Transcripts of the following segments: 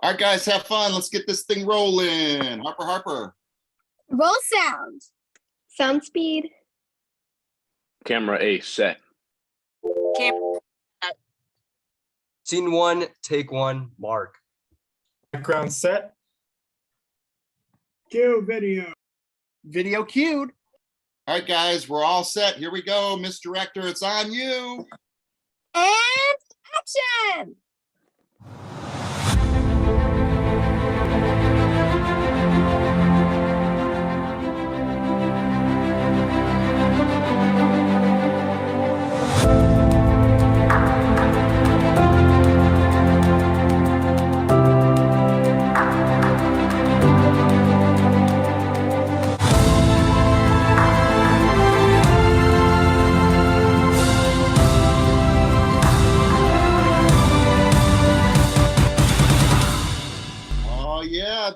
All right, guys, have fun. Let's get this thing rolling. Harper. Roll sound. Sound speed. Camera A, set. Camera. Scene 1, take 1, mark. Background set. Cue video. Video cued. All right, guys, we're all set. Here we go. Miss Director, it's on you. And action.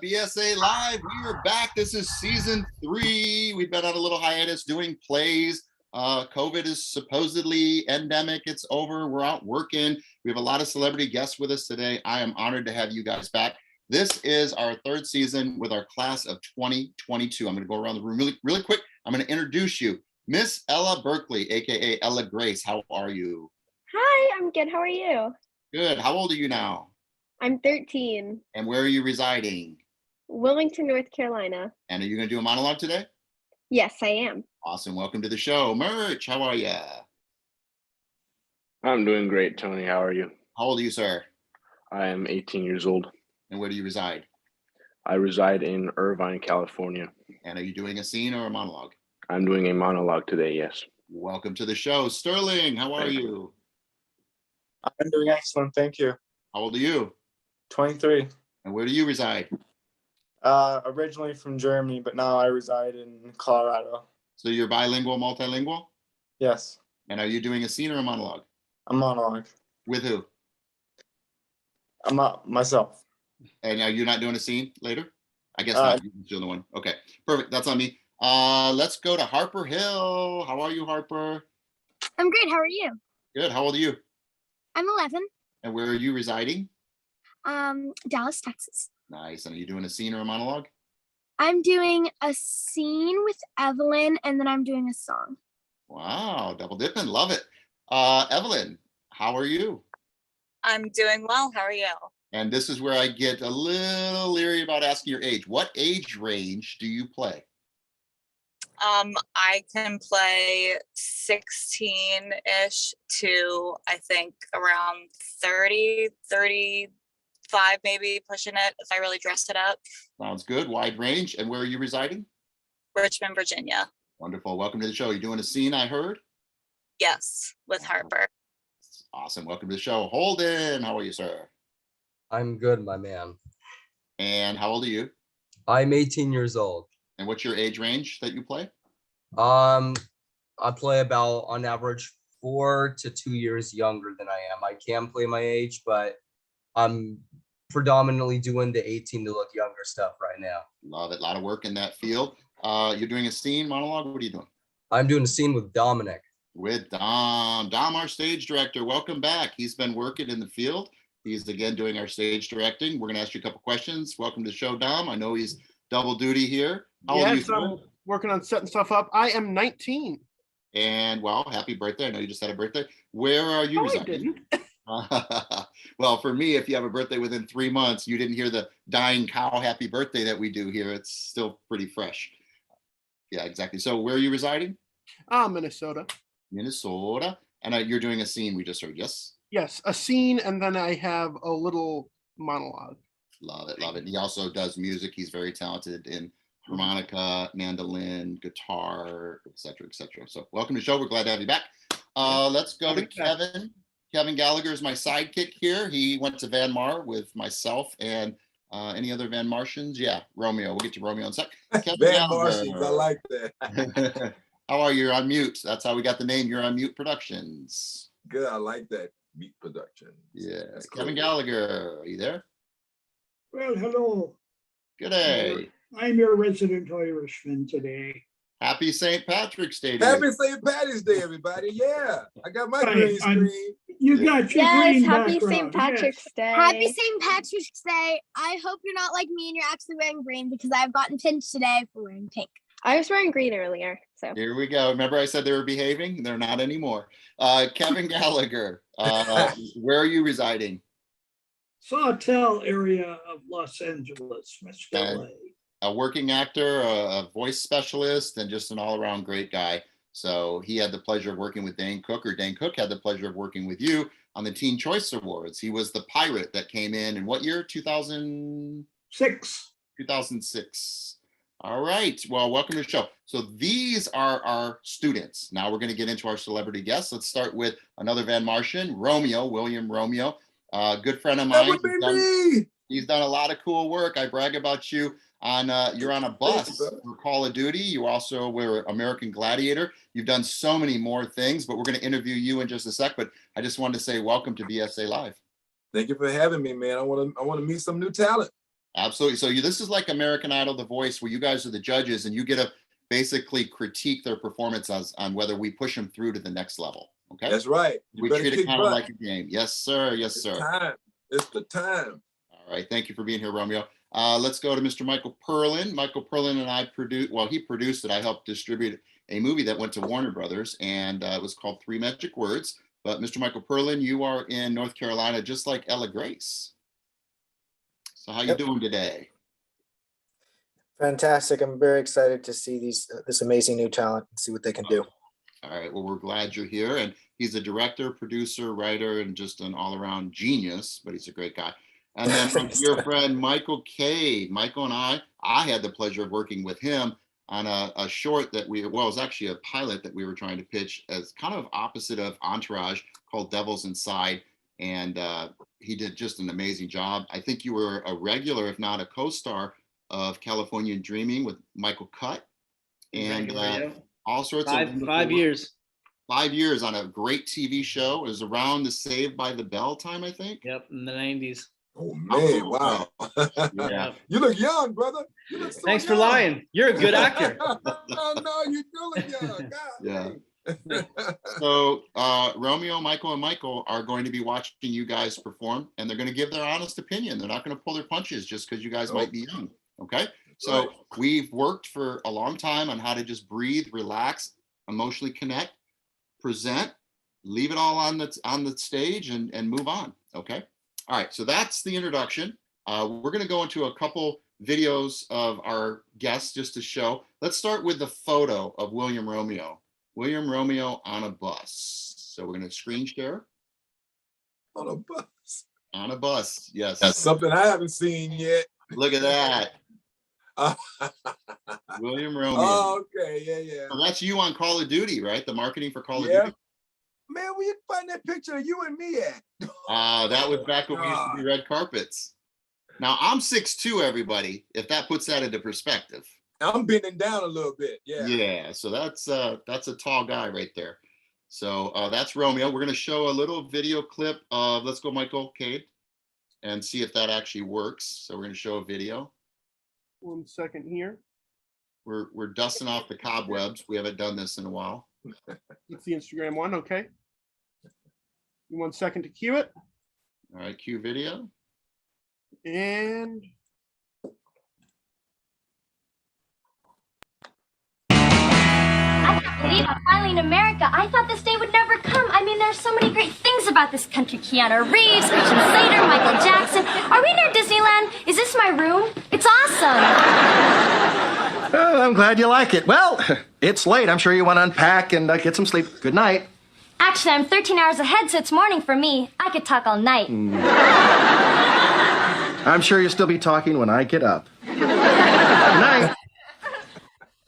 BSA-LIVE, we are back. This is season 3. We've been on a little hiatus doing plays. COVID is supposedly endemic. It's over. We're out working. We have a lot of celebrity guests with us today. I am honored to have you guys back. This is our 3rd season with our class of 2022. I'm going to go around the room really quick. I'm going to introduce you. Miss Ella Berkeley, aka Ella Grace. How are you? Hi, I'm good. How are you? Good. How old are you now? I'm 13. And where are you residing? Wilmington, North Carolina. And are you going to do a monologue today? Yes, I am. Awesome. Welcome to the show. Mircea, how are you? I'm doing great, Tony. How are you? How old are you, sir? I am 18 years old. And where do you reside? I reside in Irvine, California. And are you doing a scene or a monologue? I'm doing a monologue today, yes. Welcome to the show. Stirling, how are you? I'm doing excellent, thank you. How old are you? 23. And where do you reside? Originally from Germany, but now I reside in Colorado. So you're bilingual, multilingual? Yes. And are you doing a scene or a monologue? A monologue. With who? I'm myself. And are you not doing a scene later? I guess not. You're the one. Okay, perfect. That's on me. Let's go to Harper Hill. How are you, Harper? I'm great. How are you? Good. How old are you? I'm 11. And where are you residing? Dallas, Texas. Nice. And are you doing a scene or a monologue? I'm doing a scene with Evelyn, and then I'm doing a song. Wow, double dipping. Love it. Evelyn, how are you? I'm doing well. How are you? And this is where I get a little leery about asking your age. What age range do you play? I can play 16-ish to, I think, around 30, 35, maybe pushing it if I really dressed it up. Sounds good. Wide range. And where are you residing? Richmond, Virginia. Wonderful. Welcome to the show. You're doing a scene, I heard? Yes, with Harper. Awesome. Welcome to the show. Holden, how are you, sir? I'm good, my man. And how old are you? I'm 18 years old. And what's your age range that you play? I play about, on average, 4 to 2 years younger than I am. I can play my age, but I'm predominantly doing the 18 to look younger stuff right now. Love it. A lot of work in that field. You're doing a scene, monologue? What are you doing? I'm doing a scene with Dominic. With Dom. Dom, our stage director. Welcome back. He's been working in the field. He's again doing our stage directing. We're going to ask you a couple questions. Welcome to the show, Dom. I know he's double duty here. How old are you, I'm working on setting stuff up. I am 19. And well, happy birthday. I know you just had a birthday. Where are you residing? Well, for me, if you have a birthday within 3 months, you didn't hear the dying cow happy birthday that we do here. It's still pretty fresh. Yeah, exactly. So where are you residing? Minnesota. Minnesota. And you're doing a scene we just heard, yes? Yes, a scene, and then I have a little monologue. Love it, love it. He also does music. He's very talented in harmonica, mandolin, guitar, etc., etc. So welcome to the show. We're glad to have you back. Let's go to Kevin. Kevin Gallagher is my sidekick here. He went to Van Mar with myself and any other Van Martians? Yeah, Romeo. We'll get to Romeo in a sec. Kevin Van Martians, I like that. How are you? You're on mute. That's how we got the name. You're on mute Productions. Good, I like that. Mute Production. Yeah. That's Kevin cool. Gallagher, are you there? Well, hello. Good day. I'm your resident Irishman today. Happy St. Patrick's Day. Happy St. Patty's Day, everybody. Yeah, I got my Right, green I'm- screen. You got your Yes, green happy background. St. Patrick's Day. Happy St. Patrick's Day. I hope you're not like me and you're actually wearing green because I've gotten pinched today for wearing pink. I was wearing green earlier, so. Here we go. Remember I said they were behaving? They're not anymore. Kevin Gallagher, where are you residing? Sawtell area of Los Angeles, Mescala. A working actor, a voice specialist, and just an all-around great guy. So he had the pleasure of working with Dane Cook, or Dane Cook had the pleasure of working with you on the Teen Choice Awards. He was the pirate that came in what year? 2006. 2006. All right. Well, welcome to the show. So these are our students. Now we're going to get into our celebrity guests. Let's start with another Van Martian, Romeo, William Romeo. Good friend of mine. He's done a lot of cool work. I brag about you on you're on a bus for Call of Duty. You also were American Gladiator. You've done so many more things, but we're going to interview you in just a sec. But I just wanted to say welcome to BSA Live. Thank you for having me, man. I want to meet some new talent. Absolutely. So this is like American Idol, The Voice, where you guys are the judges and you get to basically critique their performance on whether we push them through to the next level. Okay. That's right. We treat it kind of like a game. Yes, sir. Yes, sir. Time. It's the time. All right. Thank you for being here, Romeo. Let's go to Mr. Michael Perlin. Michael Perlin and I he produced it. I helped distribute a movie that went to Warner Brothers, and it was called Three Magic Words. But Mr. Michael Perlin, you are in North Carolina, just like Ella Grace. So how you doing today? Fantastic. I'm very excited to see this amazing new talent and see what they can do. All right. Well, we're glad you're here. And he's a director, producer, writer, and just an all-around genius, but he's a great guy. And then your friend, Michael Cade. Michael and I had the pleasure of working with him on a short that it was actually a pilot that we were trying to pitch as kind of opposite of Entourage, called Devils Inside. And he did just an amazing job. I think you were a regular, if not a co-star, of California Dreaming with Michael Cutt. And all sorts of 5 years. 5 years on a great TV show. It was around the Saved by the Bell time, I think. Yep, in the 90s. Oh man, wow. Yeah. You look young, brother. You look so Thanks young. for lying. You're a good actor. No, you do look young. God. Yeah. So Romeo, Michael, and Michael are going to be watching you guys perform, and they're going to give their honest opinion. They're not going to pull their punches just because you guys might be young. Okay. So we've worked for a long time on how to just breathe, relax, emotionally connect, present, leave it all on the stage, and move on. Okay. All right. So that's the introduction. We're going to go into a couple videos of our guests just to show. Let's start with the photo of William Romeo. William Romeo on a bus. So we're going to screen share. On a bus. On a bus, yes. That's something I haven't seen yet. Look at that. William Romeo. Oh, okay, yeah. So that's you on Call of Duty, right? The marketing for Call of Yeah. Duty. Man, where you find that picture of you and me at? That was back when we used to do red carpets. Now I'm 6'2", everybody, if that puts that into perspective. I'm bending down a little bit, yeah. Yeah, so that's a tall guy right there. So that's Romeo. We're going to show a little video clip of, let's go Michael Cade, and see if that actually works. So we're going to show a video. 1 second here. We're dusting off the cobwebs. We haven't done this in a while. It's the Instagram one, okay. 1 second to cue it. All right, cue video. And I can't believe I'm finally in America. I thought this day would never come. I mean, there's so many great things about this country. Keanu Reeves, Christian Slater, Michael Jackson. Are we near Disneyland? Is this my room? It's awesome. I'm glad you like it. Well, it's late. I'm sure you want to unpack and get some sleep. Good night. Actually, I'm 13 hours ahead, so it's morning for me. I could talk all night. I'm sure you'll still be talking when I get up. Good night.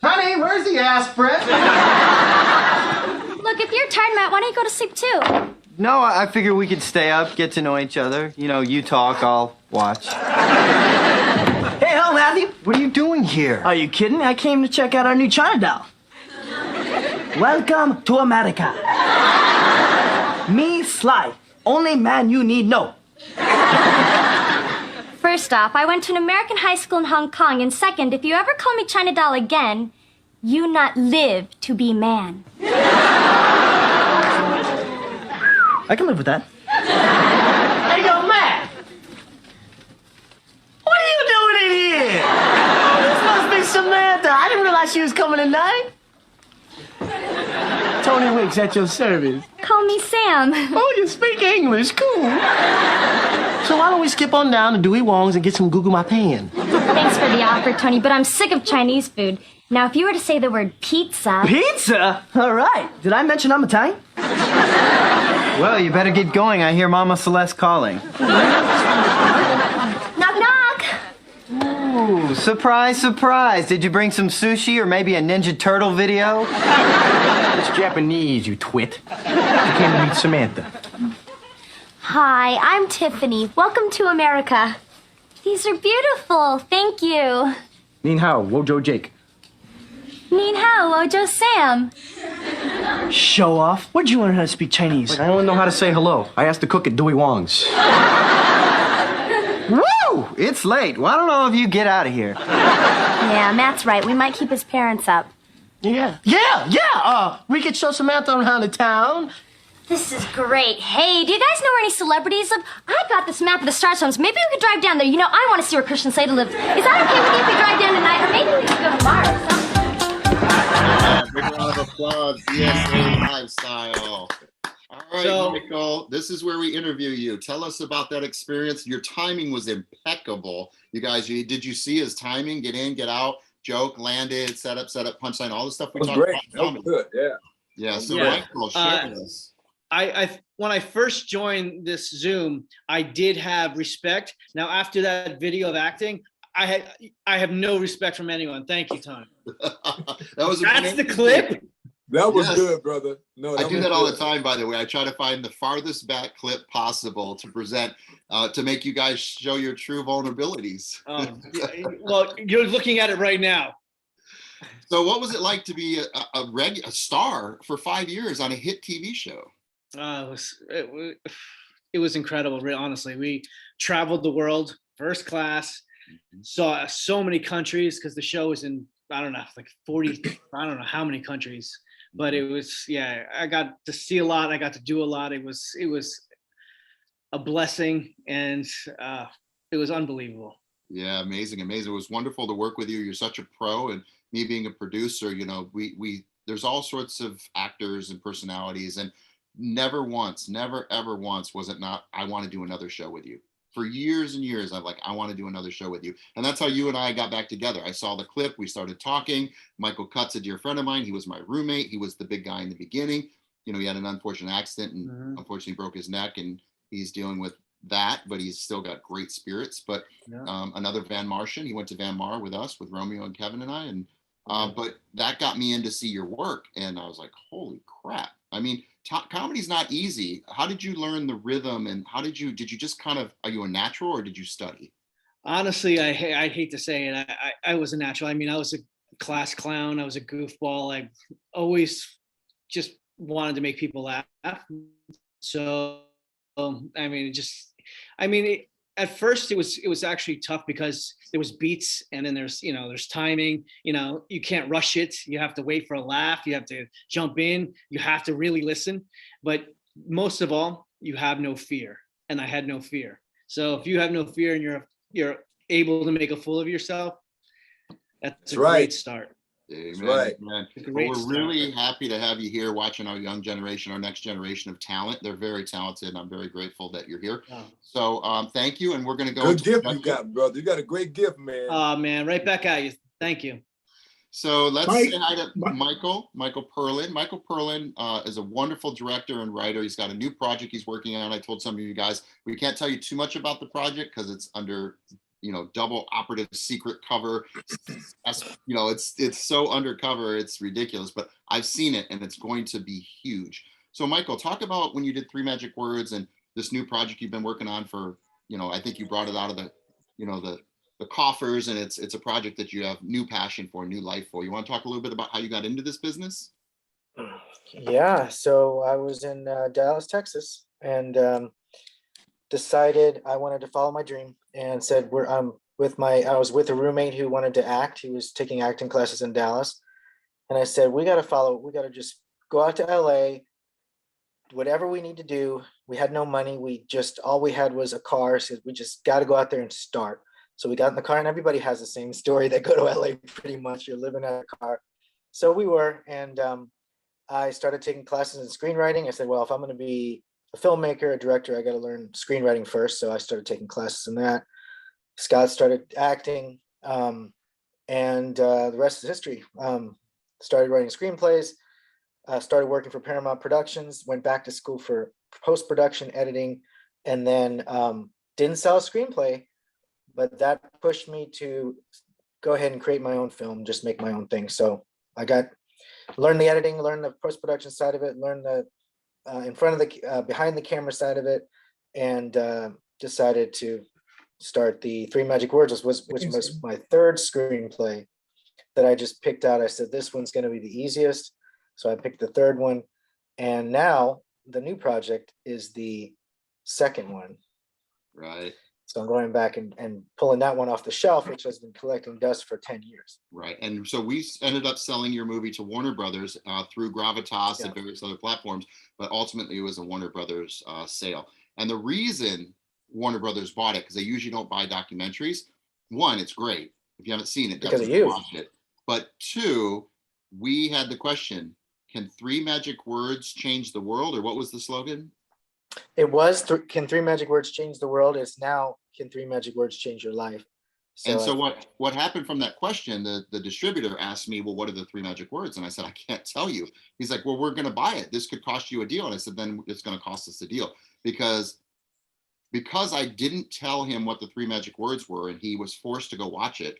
Honey, where's the aspirin? Look, if you're tired, Matt, why don't you go to sleep too? No, I figure we could stay up, get to know each other. You know, you talk, I'll watch. Hey, hello, Matthew. What are you doing here? Are you kidding? I came to check out our new China doll. Welcome to America. Me, Sly. Only man you need know. First off, I went to an American high school in Hong Kong, and second, if you ever call me China doll again, You not live to be man. I can live with that. Hey, yo, Matt! What are you doing in here? Oh, this must be Samantha. I didn't realize she was coming tonight. Tony Wicks at your service. Call me Sam. Oh, you speak English. Cool. So why don't we skip on down to Dewey Wong's and get some Google My Pan? Thanks for the offer, Tony, but I'm sick of Chinese food. Now, if you were to say the word pizza... Pizza? All right. Did I mention I'm Italian? Well, you better get going. I hear Mama Celeste calling. Knock, knock. Ooh, surprise, surprise. Did you bring some sushi or maybe a Ninja Turtle video? It's Japanese, you twit. I came to meet Samantha. Hi, I'm Tiffany. Welcome to America. These are beautiful. Thank you. Nin hao, wojo Jake. Nin hao, Ojo Sam. Show off. Where'd you learn how to speak Chinese? I only know how to say hello. I asked the cook at Dewey Wong's. Woo! It's late. Why don't all of you get out of here? Yeah, Matt's right. We might keep his parents up. Yeah. We could show Samantha around the town. This is great. Hey, do you guys know where any celebrities live? I got this map of the Star Homes. Maybe we could drive down there. You know, I want to see where Christian Slater lives. Is that okay with you if we drive down tonight? Or maybe we could go tomorrow or something. Big round of applause, BSA-LIVE style. All right, So- Michael, this is where we interview you. Tell us about that experience. Your timing was impeccable. You guys, did you see his timing? Get in, get out, joke, landed, set up, punchline, all the stuff we That was talked great. about. That was good. Yeah. Yeah, so Yeah. Michael, share this. When I first joined this Zoom, I did have respect. Now, after that video of acting, I have no respect from anyone. Thank you, Tony. That's the clip. That was Yes. good, brother. No, I do was that all the good. time, by the way. I try to find the farthest back clip possible to present, to make you guys show your true vulnerabilities. Well, you're looking at it right now. So what was it like to be a star for 5 years on a hit TV show? It was incredible, honestly. We traveled the world, first class, saw so many countries because the show was in, I don't know, like 40, I don't know how many countries. But it was, yeah, I got to see a lot. I got to do a lot. It was a blessing, and it was unbelievable. Yeah, amazing. It was wonderful to work with you. You're such a pro, and me being a producer, you know, we there's all sorts of actors and personalities, and never ever once was it not, I want to do another show with you. For years and years, I'm like, I want to do another show with you. And that's how you and I got back together. I saw the clip, we started talking. Michael Cutt's a dear friend of mine. He was my roommate. He was the big guy in the beginning. You know, he had an unfortunate accident and unfortunately broke his neck, and he's dealing with that, but he's still got great spirits. But another Van Martian, he went to Van Mar with us, with Romeo and Kevin and I. And but that got me in to see your work. And I was like, holy crap. I mean, comedy's not easy. How did you learn the rhythm, and did you just kind of, are you a natural or did you study? Honestly, I hate to say it. I was a natural. I mean, I was a class clown. I was a goofball. I always just wanted to make people laugh. So, at first it was actually tough because there was beats, and then there's timing. You know, you can't rush it. You have to wait for a laugh. You have to jump in. You have to really listen. But most of all, you have no fear. And I had no fear. So if you have no fear and you're able to make a fool of yourself, that's a great start. Amen. Right. Man. Well, Great we're start. really happy to have you here watching our young generation, our next generation of talent. They're very talented, and I'm very grateful that you're here. Oh. So thank you, and we're going to go. Good gift you got, brother. You got a great gift, man. Oh, man, right back at you. Thank you. So let's say hi to Michael Perlin. Michael Perlin is a wonderful director and writer. He's got a new project he's working on. I told some of you guys, we can't tell you too much about the project because it's under, double operative secret cover. It's so undercover, it's ridiculous, but I've seen it and it's going to be huge. So Michael, talk about when you did 3 Magic Words and this new project you've been working on for, I think you brought it out of the coffers, and it's a project that you have new passion for, new life for. You want to talk a little bit about how you got into this business? Yeah, so I was in Dallas, Texas, and decided I wanted to follow my dream, and said I was with a roommate who wanted to act. He was taking acting classes in Dallas, And I said, we got to just go out to LA, whatever we need to do. We had no money. All we had was a car. So we just got to go out there and start. So we got in the car, and everybody has the same story. They go to LA pretty much. You're living out of a car. So we were, and I started taking classes in screenwriting. I said, well, if I'm going to be a filmmaker, a director, I got to learn screenwriting first. So I started taking classes in that. Scott started acting, and the rest is history. Started writing screenplays, started working for Paramount Productions, went back to school for post-production editing, and then didn't sell a screenplay, but that pushed me to go ahead and create my own film, just make my own thing. So I learned the editing, learned the post-production side of it, learned the in front of the behind the camera side of it, and decided to start the Three Magic Words, which was my third screenplay that I just picked out. I said, this one's going to be the easiest. So I picked the third one. And now the new project is the second one. Right. So I'm going back and pulling that one off the shelf, which has been collecting dust for 10 years. Right. And so we ended up selling your movie to Warner Brothers through Gravitas and various other platforms, but ultimately it was a Warner Brothers sale. And the reason Warner Brothers bought it, because they usually don't buy documentaries. One, it's great. If you haven't seen it, because of you. Watch it. But two, we had the question, can three magic words change the world? Or what was the slogan? It was, can three magic words change the world? It's now, can three magic words change your life? So what happened from that question, the distributor asked me, well, what are the three magic words? And I said, I can't tell you. He's like, well, we're going to buy it. This could cost you a deal. And I said, then it's going to cost us a deal. Because I didn't tell him what the three magic words were and he was forced to go watch it.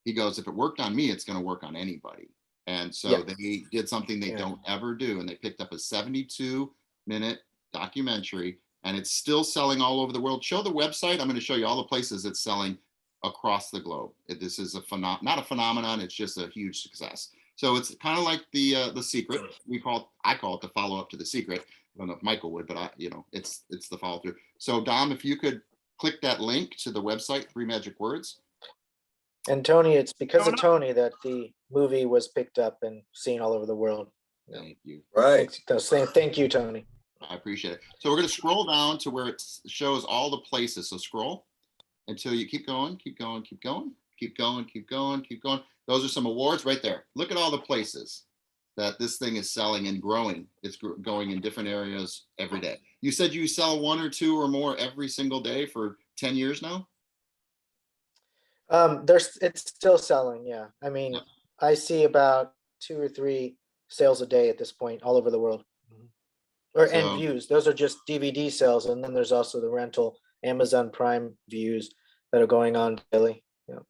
He goes, if it worked on me, it's going to work on anybody. And so they did something they don't ever do. And they picked up a 72-minute documentary, and it's still selling all over the world. Show the website. I'm going to show you all the places it's selling across the globe. This is not a phenomenon. It's just a huge success. So it's kind of like the Secret. I call it the follow up to The Secret. I don't know if Michael would, but it's the follow through. So Dom, if you could click that link to the website, Three Magic Words. And Tony, it's because of Tony that the movie was picked up and seen all over the world. Thank you. Right. Thank you, Tony. I appreciate it. So we're going to scroll down to where it shows all the places. So scroll until you keep going, keep going, keep going, keep going, keep going, keep going. Those are some awards right there. Look at all the places that this thing is selling and growing. It's going in different areas every day. You said you sell one or two or more every single day for 10 years now? It's still selling. Yeah. I mean, I see about 2 or 3 sales a day at this point all over the world. And views. Those are just DVD sales. And then there's also the rental Amazon Prime views that are going on daily. Yeah.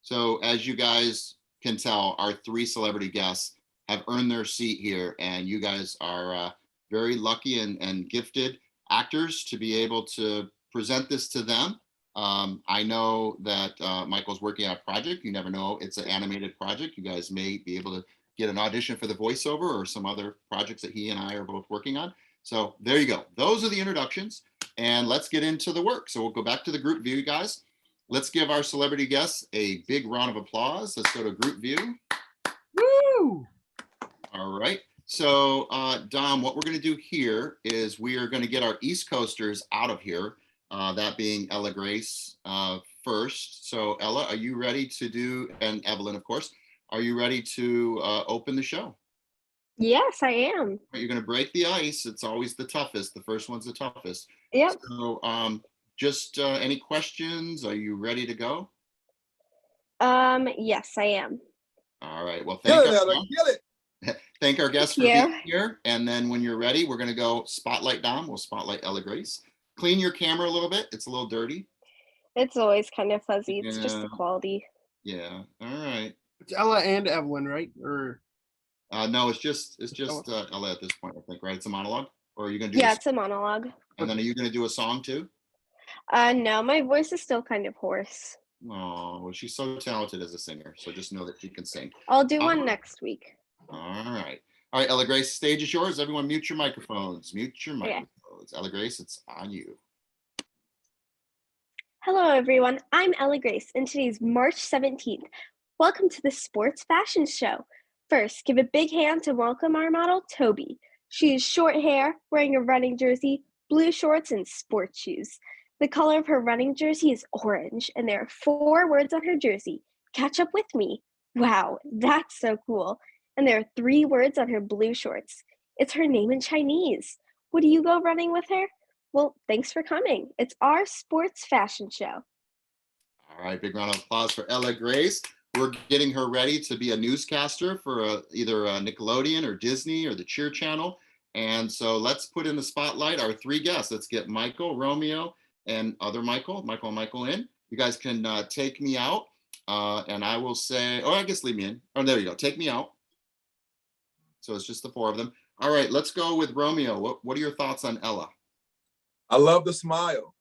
So as you guys can tell, our 3 celebrity guests have earned their seat here, and you guys are very lucky and gifted actors to be able to present this to them. I know that Michael's working on a project. You never know. It's an animated project. You guys may be able to get an audition for the voiceover or some other projects that he and I are both working on. So there you go. Those are the introductions, and let's get into the work. So we'll go back to the group view, guys. Let's give our celebrity guests a big round of applause. Let's go to group view. Woo! All right. So Dom, what we're going to do here is we are going to get our East Coasters out of here. That being Ella Grace first. So Ella, are you ready to do, and Evelyn, of course, are you ready to open the show? Yes, I am. You're going to break the ice. It's always the toughest. The first one's the toughest. Yep. So just any questions? Are you ready to go? Yes, I am. All right. Well, Get thank our guests for being here. And then when you're ready, we're going to go spotlight Dom. We'll spotlight Ella Grace. Clean your camera a little bit. It's a little dirty. It's always kind of fuzzy. It's just the quality. Yeah. All right. It's Ella and Evelyn, right? Or no, it's just Ella at this point, I think, right? It's a monologue, or are you gonna do? Yeah, it's a monologue. And then are you gonna do a song too? No, my voice is still kind of hoarse. Oh, well, she's so talented as a singer, so just know that she can sing. I'll do one next week. All right, Ella Grace, stage is yours. Everyone, mute your microphones. Mute your microphones. Ella Grace, it's on you. Hello, everyone. I'm Ella Grace, and today's March 17th. Welcome to the Sports Fashion Show. First, give a big hand to welcome our model, Toby. She has short hair, wearing a running jersey, blue shorts, and sports shoes. The color of her running jersey is orange, and there are 4 words on her jersey. Catch up with me. Wow, that's so cool. And there are 3 words on her blue shorts. It's her name in Chinese. Would you go running with her? Well, thanks for coming. It's our sports fashion show. All right, big round of applause for Ella Grace. We're getting her ready to be a newscaster for either Nickelodeon or Disney or the Cheer Channel. And so let's put in the spotlight our 3 guests. Let's get Michael, Romeo, and other Michael in. You guys can take me out, and I will say, I guess leave me in. Oh, there you go. Take me out. So it's just the 4 of them. All right, let's go with Romeo. What are your thoughts on Ella? I love the smile.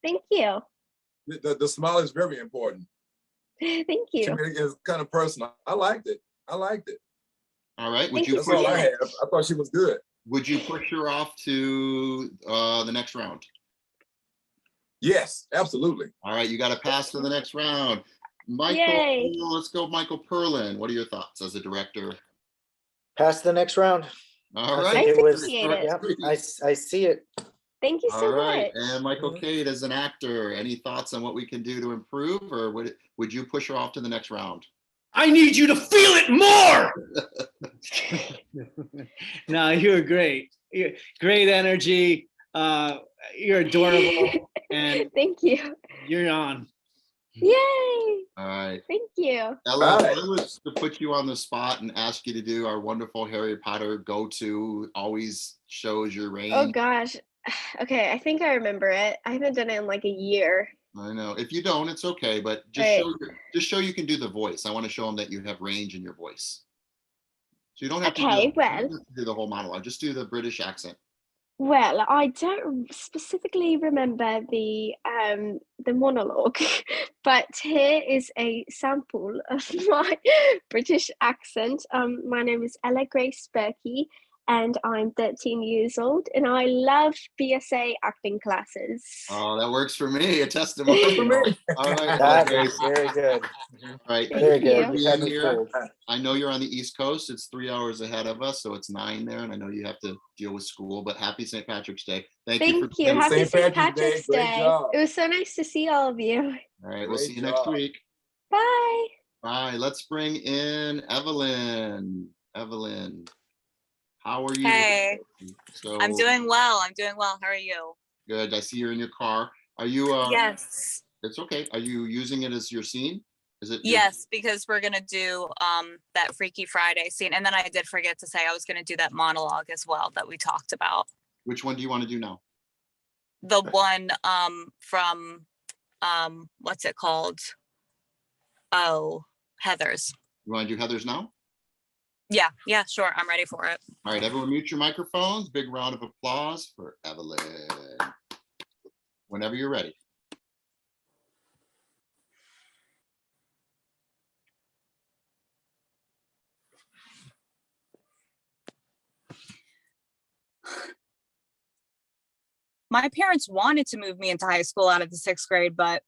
Thank you. The smile is very important. Thank you. To me, it's kind of personal. I liked it. All right. That's all I have. I thought she was good. Would you push her off to the next round? Yes, absolutely. All right, you got to pass to the next round. Michael, Yay. let's go, Michael Perlin. What are your thoughts as a director? Pass to the next round. All I right. think it was. appreciate it. Yep, I see it. Thank you so All right, much. and Michael Cade as an actor. Any thoughts on what we can do to improve, or would you push her off to the next round? I need you to feel it more. No, you're great. Great energy. You're adorable, and Thank you. you're on. Yay. All right. Thank you. Ella, if I was to put you on the spot and ask you to do our wonderful Harry Potter go-to, always shows your range. Oh gosh. Okay, I think I remember it. I haven't done it in like a year. I know. If you don't, it's okay, but just show you can do the voice. I want to show them that you have range in your voice. So you don't have to do the whole monologue. Just do the British accent. Well, I don't specifically remember the monologue, but here is a sample of my British accent. My name is Ella Grace Berkey, and I'm 13 years old, and I love BSA acting classes. Oh, that works for me. A testimony. All right, That is very good. All right, Very good. for You had being me here. fooled. I know you're on the East Coast. It's 3 hours ahead of us, so it's 9 there, and I know you have to deal with school. But happy St. Patrick's Day. Thank you. Happy St. Patrick's Patrick's Day. Great Day. job. It was so nice to see all of you. All right, we'll Great see you next job. week. Bye. Bye. Let's bring in Evelyn. Evelyn, how are you? Hey. So I'm doing well. How are you? good. I see you're in your car. Are you? Yes. It's okay. Are you using it as your scene? Is it? Yes, because we're gonna do that Freaky Friday scene, and then I did forget to say I was gonna do that monologue as well that we talked about. Which one do you want to do now? The one from what's it called? Oh, Heather's. You want to do Heather's now? Yeah, sure. I'm ready for it. All right, everyone mute your microphones. Big round of applause for Evelyn. Whenever you're ready. My parents wanted to move me into high school out of the 6th grade, but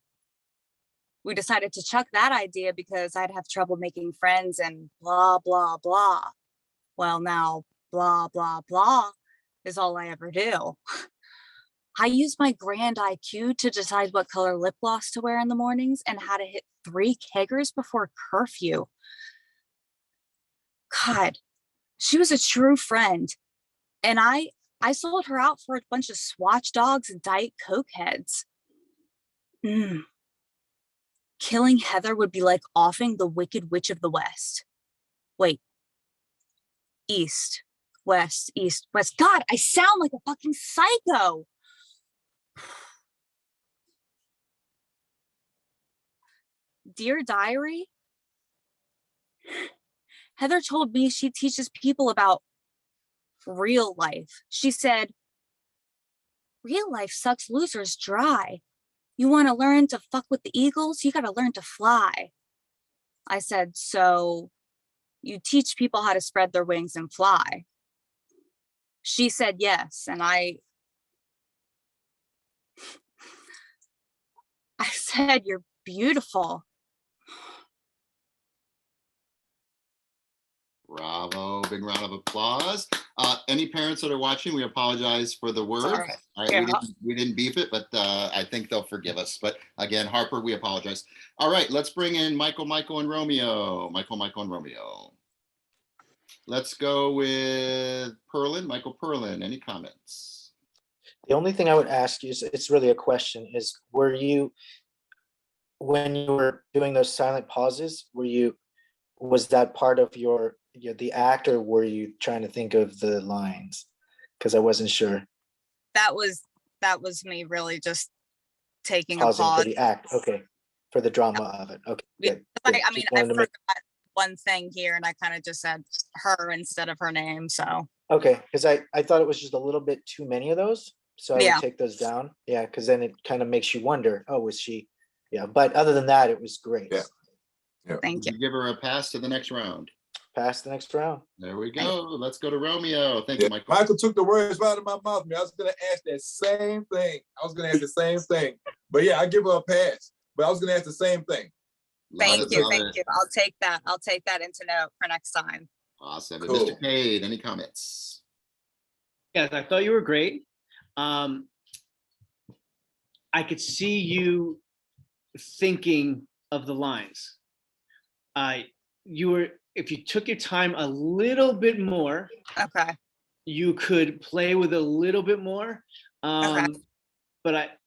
we decided to chuck that idea because I'd have trouble making friends and blah, blah, blah. Well, now blah, blah, blah is all I ever do. I use my grand IQ to decide what color lip gloss to wear in the mornings and how to hit 3 keggers before curfew. God, she was a true friend. And I sold her out for a bunch of Swatch dogs and Diet Coke heads. Killing Heather would be like offing the Wicked Witch of the West. Wait. East, West, East, West. God, I sound like a fucking psycho. Dear Diary, Heather told me she teaches people about real life. She said, real life sucks losers dry. You want to learn to fuck with the eagles? You got to learn to fly. I said, so you teach people how to spread their wings and fly? She said yes, and I said, you're beautiful. Bravo. Big round of applause. Any parents that are watching, we apologize for the words. all right. All right, Yeah. we didn't beef it, but I think they'll forgive us. But again, Harper, we apologize. All right, let's bring in Michael, and Romeo. Michael, and Romeo. Let's go with Perlin. Michael Perlin, any comments? The only thing I would ask you is, it's really a question, is were you, when you were doing those silent pauses, was that part of the act, or were you trying to think of the lines? Because I wasn't sure. That was me really just taking a Pausing pause. for the act. Okay. For the drama of it. Okay. Good. I Good. mean, Just I wanted to forgot make- one thing here, and I kind of just said her instead of her name. So Okay, because I thought it was just a little bit too many of those. So I Yeah. would take those down. Yeah, because then it kind of makes you wonder, oh, was she? Yeah, but other than that, it was great. Yeah. thank you. Give her a pass to the next round. Pass the next round. There we go. Let's go to Romeo. Thank Yeah. you, Michael. Michael took the words right out of my mouth, man. I was gonna ask that same thing. But yeah, I give her a pass. But I was gonna ask the same thing. Thank you. I'll take that. I'll take that into note for next time. Awesome. And Cool. Mr. Cade, any comments? Yes, I thought you were great. I could see you thinking of the lines. If you took your time a little bit more, Okay. you could play with a little bit more. But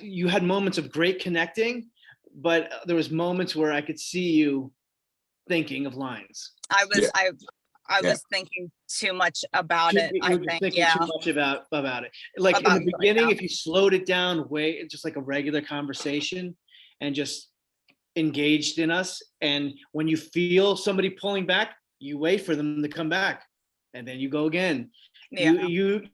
you had moments of great connecting, but there was moments where I could see you thinking of lines. I was Yeah. was thinking too much about it. You I were just think. thinking Yeah. too much about it. Like About in the it, beginning, yeah. if you slowed it down way, just like a regular conversation, and just engaged in us, and when you feel somebody pulling back, you wait for them to come back, and then you go again. Yeah. You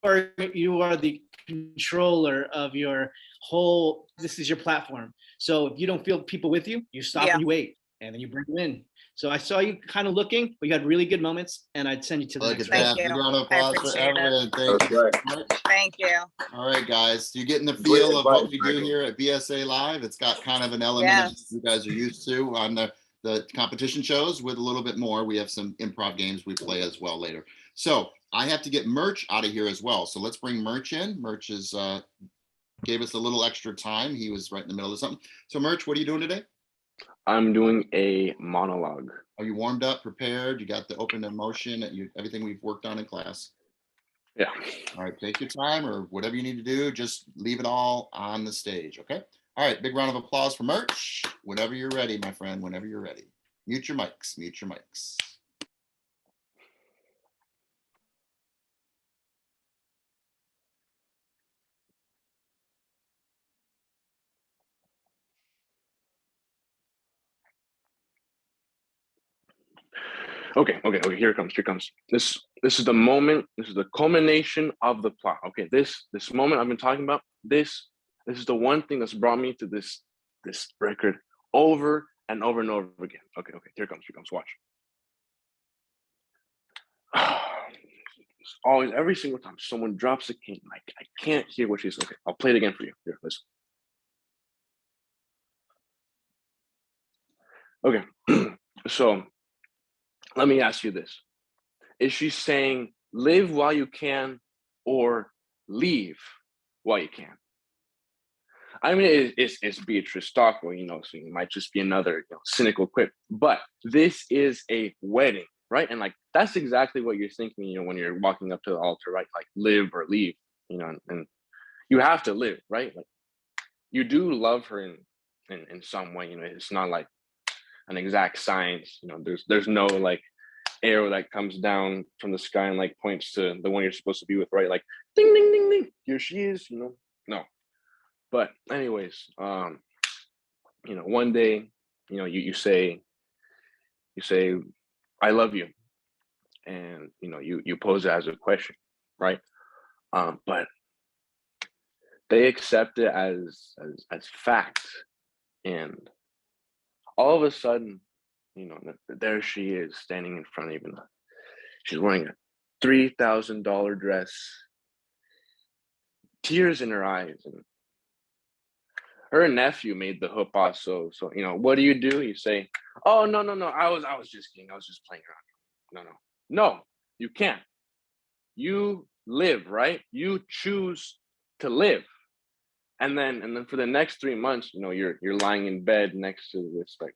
are the controller of your whole. This is your platform. So if you don't feel people with you, you stop and you wait, and then you bring them in. So I saw you kind of looking, but you had really good moments, and I'd send you to the Look next at that. round. Big round of I applause for appreciate it. Evelyn. Thank you so much. Thank you. All right, guys. You're getting the Great feel of what advice, we do Michael. here at BSA Live. It's got kind of an element of Yes. you guys are used to on the competition shows with a little bit more. We have some improv games we play as well later. So I have to get Mircea out of here as well. So let's bring Mircea in. Mircea is gave us a little extra time. He was right in the middle of something. So Mircea, what are you doing today? I'm doing a monologue. Are you warmed up, prepared? You got the open emotion, everything we've worked on in class? Yeah. All right, take your time or whatever you need to do. Just leave it all on the stage, okay? All right, big round of applause for Mircea. Whenever you're ready, my friend, whenever you're ready. Mute your mics, mute your mics. Okay, here it comes. This is the moment, this is the culmination of the plot. Okay, this moment I've been talking about, this is the one thing that's brought me to this record over and over and over again. Okay, here it comes, watch. Always, every single time someone drops a cane, I can't hear what she's saying. Okay, I'll play it again for you. Here, listen. Okay, so let me ask you this. Is she saying live while you can or leave while you can? I mean, it's Beatrice Stockwell, so it might just be another cynical quip, but this is a wedding, right? And like, that's exactly what you're thinking, when you're walking up to the altar, right? Like live or leave, and you have to live, right? Like you do love her in some way, it's not like an exact science, there's no like arrow that comes down from the sky and like points to the one you're supposed to be with, right? Like ding ding ding ding, here she is, no. But anyways, one day, you say I love you, and you pose it as a question, right? But they accept it as fact, and all of a sudden, there she is standing in front of you. She's wearing a $3,000 dress, tears in her eyes, and her nephew made the hoop also. So, you know, what do? You say, oh, no, I was just kidding. I was just playing around. No, you can't. You live, right? You choose to live. And then for the next 3 months, you know, you're lying in bed next to this like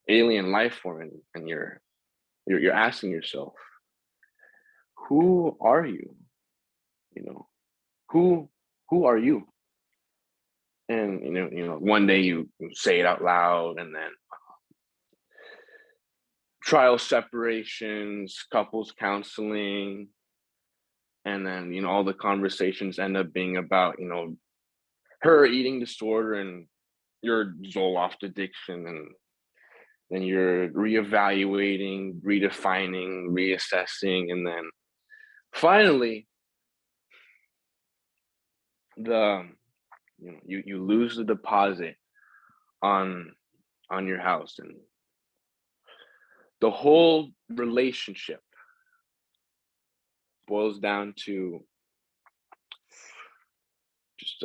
alien life form, and you're asking yourself, who are you? You know, who are you? And you know, one day you say it out loud, and then trial separations, couples counseling, and then, you know, all the conversations end up being about, you know, her eating disorder and your Zoloft addiction, and then you're reevaluating, redefining, reassessing, and then finally you lose the deposit on your house, and the whole relationship boils down to just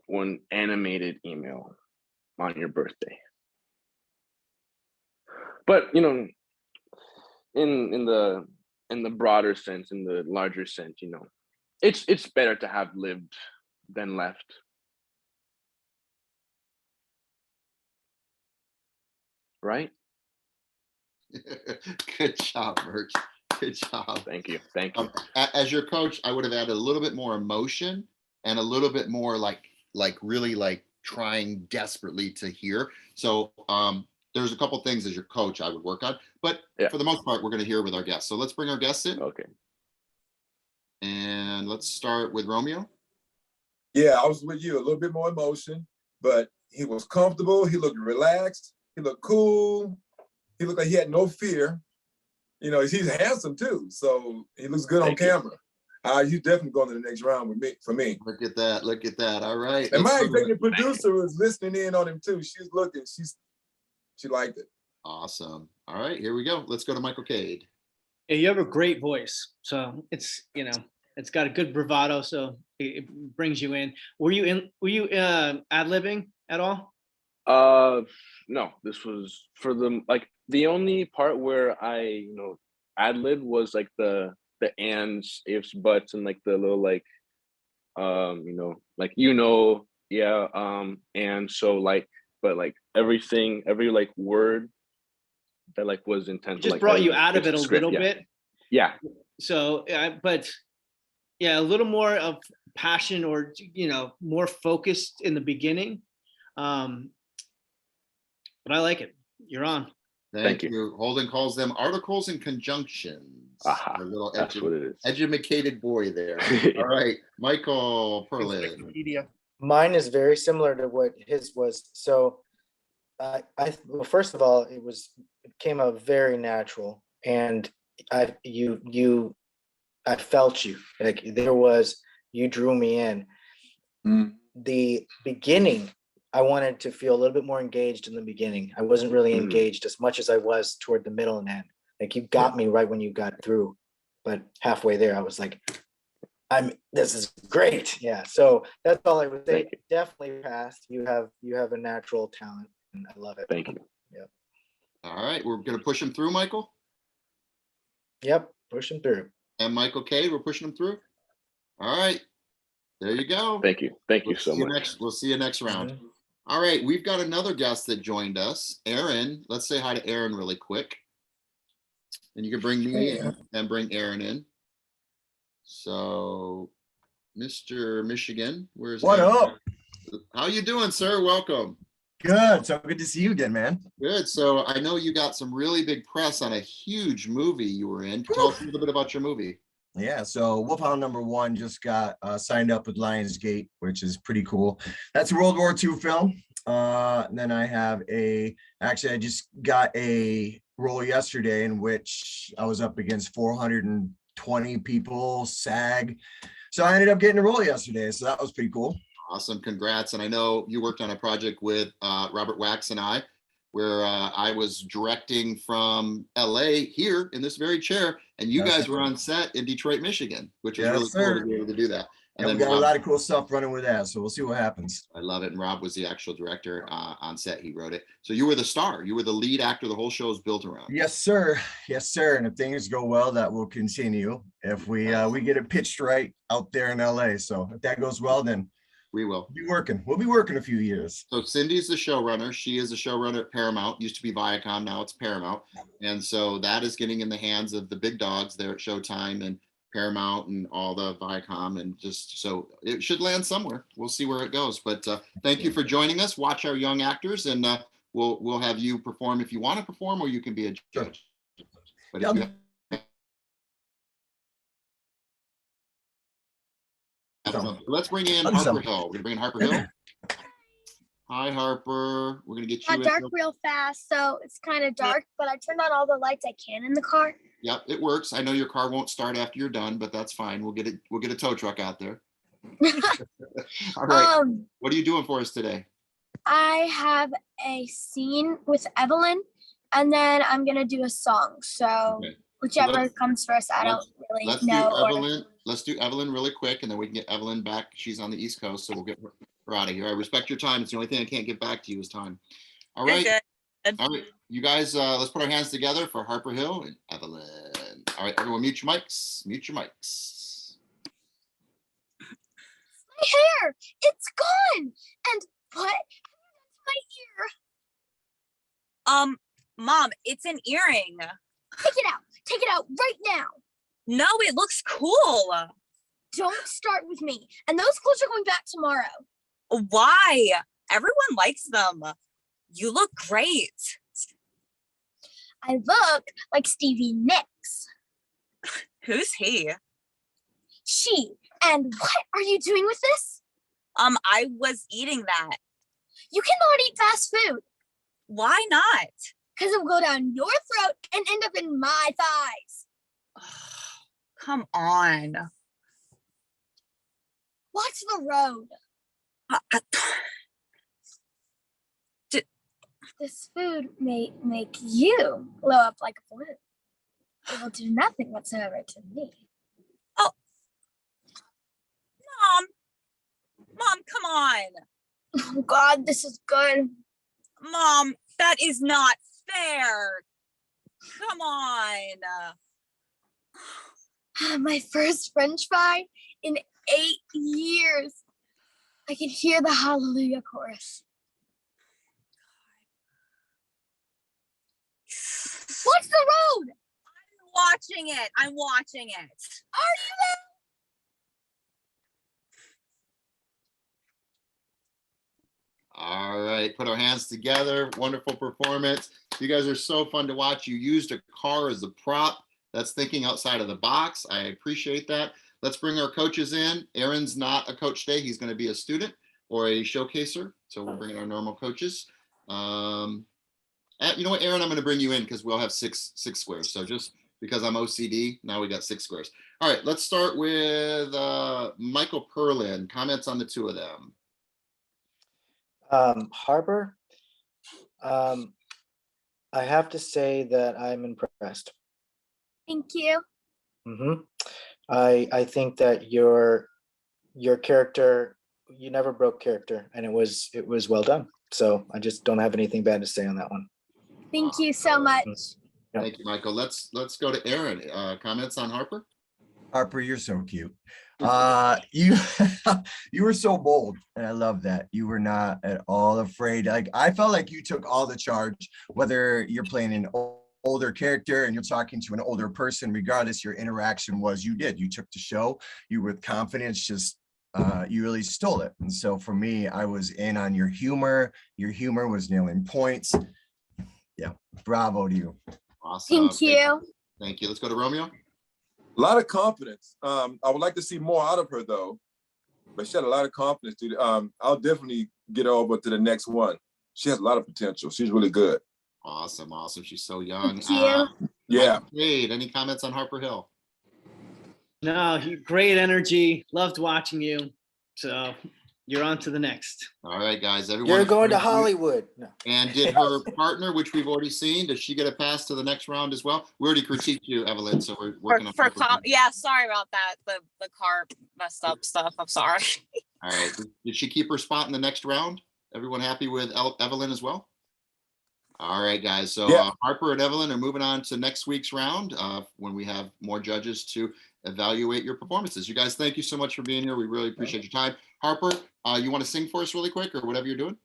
one animated email on your birthday. But, you know, in the broader sense, in the larger sense, you know, it's better to have lived than left. Right? Good job, Mirc. Good job. Thank you. As your coach, I would have added a little bit more emotion and a little bit more like really like trying desperately to hear. So there's a couple things as your coach I would work on, but for the most part, we're going to hear with our guests. So let's bring our guests in. Okay. And let's start with Romeo. Yeah, I was with you. A little bit more emotion, but he was comfortable. He looked relaxed. He looked cool. He looked like he had no fear. You know, he's handsome too, so he looks good on camera. He's definitely going to the next round with me. For me, look at that. Look at that. All right. And my executive producer was listening in on him too. She's looking. She liked it. Awesome. All right, here we go. Let's go to Michael Cade. Yeah, you have a great voice, so it's, you know, it's got a good bravado, so it brings you in. Were you ad-libbing at all? No, this was for the only part where I, you know, ad-lib was like the ands, ifs, buts, and like the little like you know, like, you know, yeah, and so like, but like every like word that like was intended, Just like, brought you out of it a script, little bit. Yeah. So, but yeah, a little more of passion, or, you know, more focused in the beginning. But I like it. You're on. Thank you. Holden calls them articles and conjunctions. A little that's what it is. Educated boy there. All right, Michael Perlin. Mine is very similar to what his was. So well, first of all, it came out very natural, and I felt you. Like you drew me in. The beginning, I wanted to feel a little bit more engaged in the beginning. I wasn't really engaged as much as I was toward the middle and end. Like, you got me right when you got through, but halfway there, I was like, this is great. Yeah. So that's all I would say. Definitely passed. You have a natural talent, and I love it. Thank you. Yep. All right, we're going to push him through, Michael. Yep, push him through. And Michael Cade, we're pushing him through. All right, there you go. Thank you. Thank you so much. We'll see you next round. All right, we've got another guest that joined us, Aaron. Let's say hi to Aaron really quick. And you can bring me in and bring Aaron in. So, Mr. Michigan, where's what Aaron? up? How you doing, sir? Welcome. Good. So good to see you again, man. Good. So I know you got some really big press on a huge movie you were in. Tell us a little bit about your movie. Yeah, so Wolfhound #1 just got signed up with Lionsgate, which is pretty cool. That's a World War II film. And then I have I just got a role yesterday in which I was up against 420 people, SAG. So I ended up getting a role yesterday. So that was pretty cool. Awesome. Congrats. And I know you worked on a project with Robert Wax and I, where I was directing from LA here in this very chair, and you guys were on set in Detroit, Michigan, which was really cool to be able to do that. And then we got Rob, a lot of cool stuff running with that, so we'll see what happens. I love it. And Rob was the actual director on set. He wrote it. So you were the star. You were the lead actor. The whole show is built around. Yes, sir. Yes, sir. And if things go well, that will continue. If we get it pitched right out there in LA. So if that goes well, then we will be working. We'll be working a few years. So Cindy's the showrunner. She is the showrunner at Paramount. Used to be Viacom, now it's Paramount. And so that is getting in the hands of the big dogs there at Showtime and Paramount and all the Viacom, and just so it should land somewhere. We'll see where it goes. But thank you for joining us. Watch our young actors, and we'll have you perform if you want to perform, or you can be a judge. But if let's bring in Harper Hill. We're gonna bring in Harper Hill. Hi, Harper. We're gonna get you. Got dark real fast, so it's kind of dark. But I turned on all the lights I can in the car. Yep, it works. I know your car won't start after you're done, but that's fine. We'll get it. We'll get a tow truck out there. All right. What are you doing for us today? I have a scene with Evelyn, and then I'm gonna do a song. So whichever comes first, I don't really know. Let's do Evelyn really quick, and then we can get Evelyn back. She's on the East Coast, so we'll get her out of here. I respect your time. It's the only thing I can't get back to you is time. All right. All right, you guys, let's put our hands together for Harper Hill and Evelyn. All right, everyone, mute your mics. Mute your mics. My hair, it's gone. And what? My ear. Mom, it's an earring. Take it out. Take it out right now. No, it looks cool. Don't start with me. And those clothes are going back tomorrow. Why? Everyone likes them. You look great. I look like Stevie Nicks. Who's he? She. And what are you doing with this? I was eating that. You cannot eat fast food. Why not? Because it will go down your throat and end up in my thighs. Come on. Watch the road. This food may make you blow up like a balloon. It will do nothing whatsoever to me. Oh, Mom, come on. Oh God, this is good. Mom, that is not fair. Come on. My first French fry in 8 years. I can hear the Hallelujah chorus. Watch the road. I'm watching it. Are you there? All right, put our hands together. Wonderful performance. You guys are so fun to watch. You used a car as a prop. That's thinking outside of the box. I appreciate that. Let's bring our coaches in. Aaron's not a coach today. He's going to be a student or a showcaser. So we'll bring in our normal coaches. You know what, Aaron, I'm going to bring you in because we'll have six squares. So just because I'm OCD, now we got 6 squares. All right, let's start with Michael Perlin. Comments on the two of them. Harper, I have to say that I'm impressed. Thank you. I think that your character, you never broke character, and it was well done. So I just don't have anything bad to say on that one. Thank you so much. Thank you, Michael. Let's go to Aaron. Comments on Harper? Harper, you're so cute. You you were so bold, and I love that. You were not at all afraid. Like, I felt like you took all the charge, whether you're playing an older character and you're talking to an older person, regardless, your interaction was you took the show. You with confidence, just you really stole it. And so for me, I was in on your humor. Your humor was nailing points. Yeah, bravo to you. Awesome. Thank you. Thank you. Let's go to Romeo. A lot of confidence. I would like to see more out of her though, but she had a lot of confidence, dude. I'll definitely get her over to the next one. She has a lot of potential. She's really good. Awesome. She's so young. Thank you. Yeah. Cade, any comments on Harper Hill? No, great energy. Loved watching you. So you're on to the next. All right, guys. Everyone. You're going to Hollywood. No. And did her partner, which we've already seen, does she get a pass to the next round as well? We already critiqued you, Evelyn, so we're working on. Yeah, sorry about that. The car messed up stuff. I'm sorry. All right. Did she keep her spot in the next round? Everyone happy with Evelyn as well? All right, guys. So Harper and Evelyn are moving on to next week's round when we have more judges to evaluate your performances. You guys, thank you so much for being here. We really appreciate your time. Harper, you want to sing for us really quick or whatever you're doing?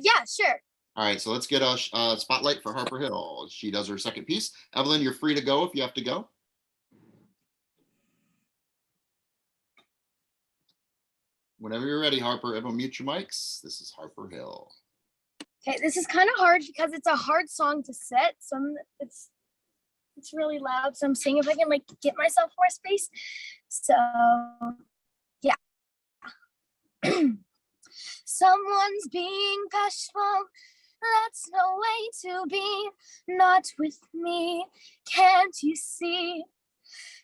Yeah, sure. All right, so let's get a spotlight for Harper Hill. She does her second piece. Evelyn, you're free to go if you have to go. Whenever you're ready, Harper. Everyone mute your mics. This is Harper Hill. Okay, this is kind of hard because it's a hard song to set. So it's really loud. So I'm seeing if I can like get myself more space. So yeah. Someone's being bashful. That's no way to be. Not with me. Can't you see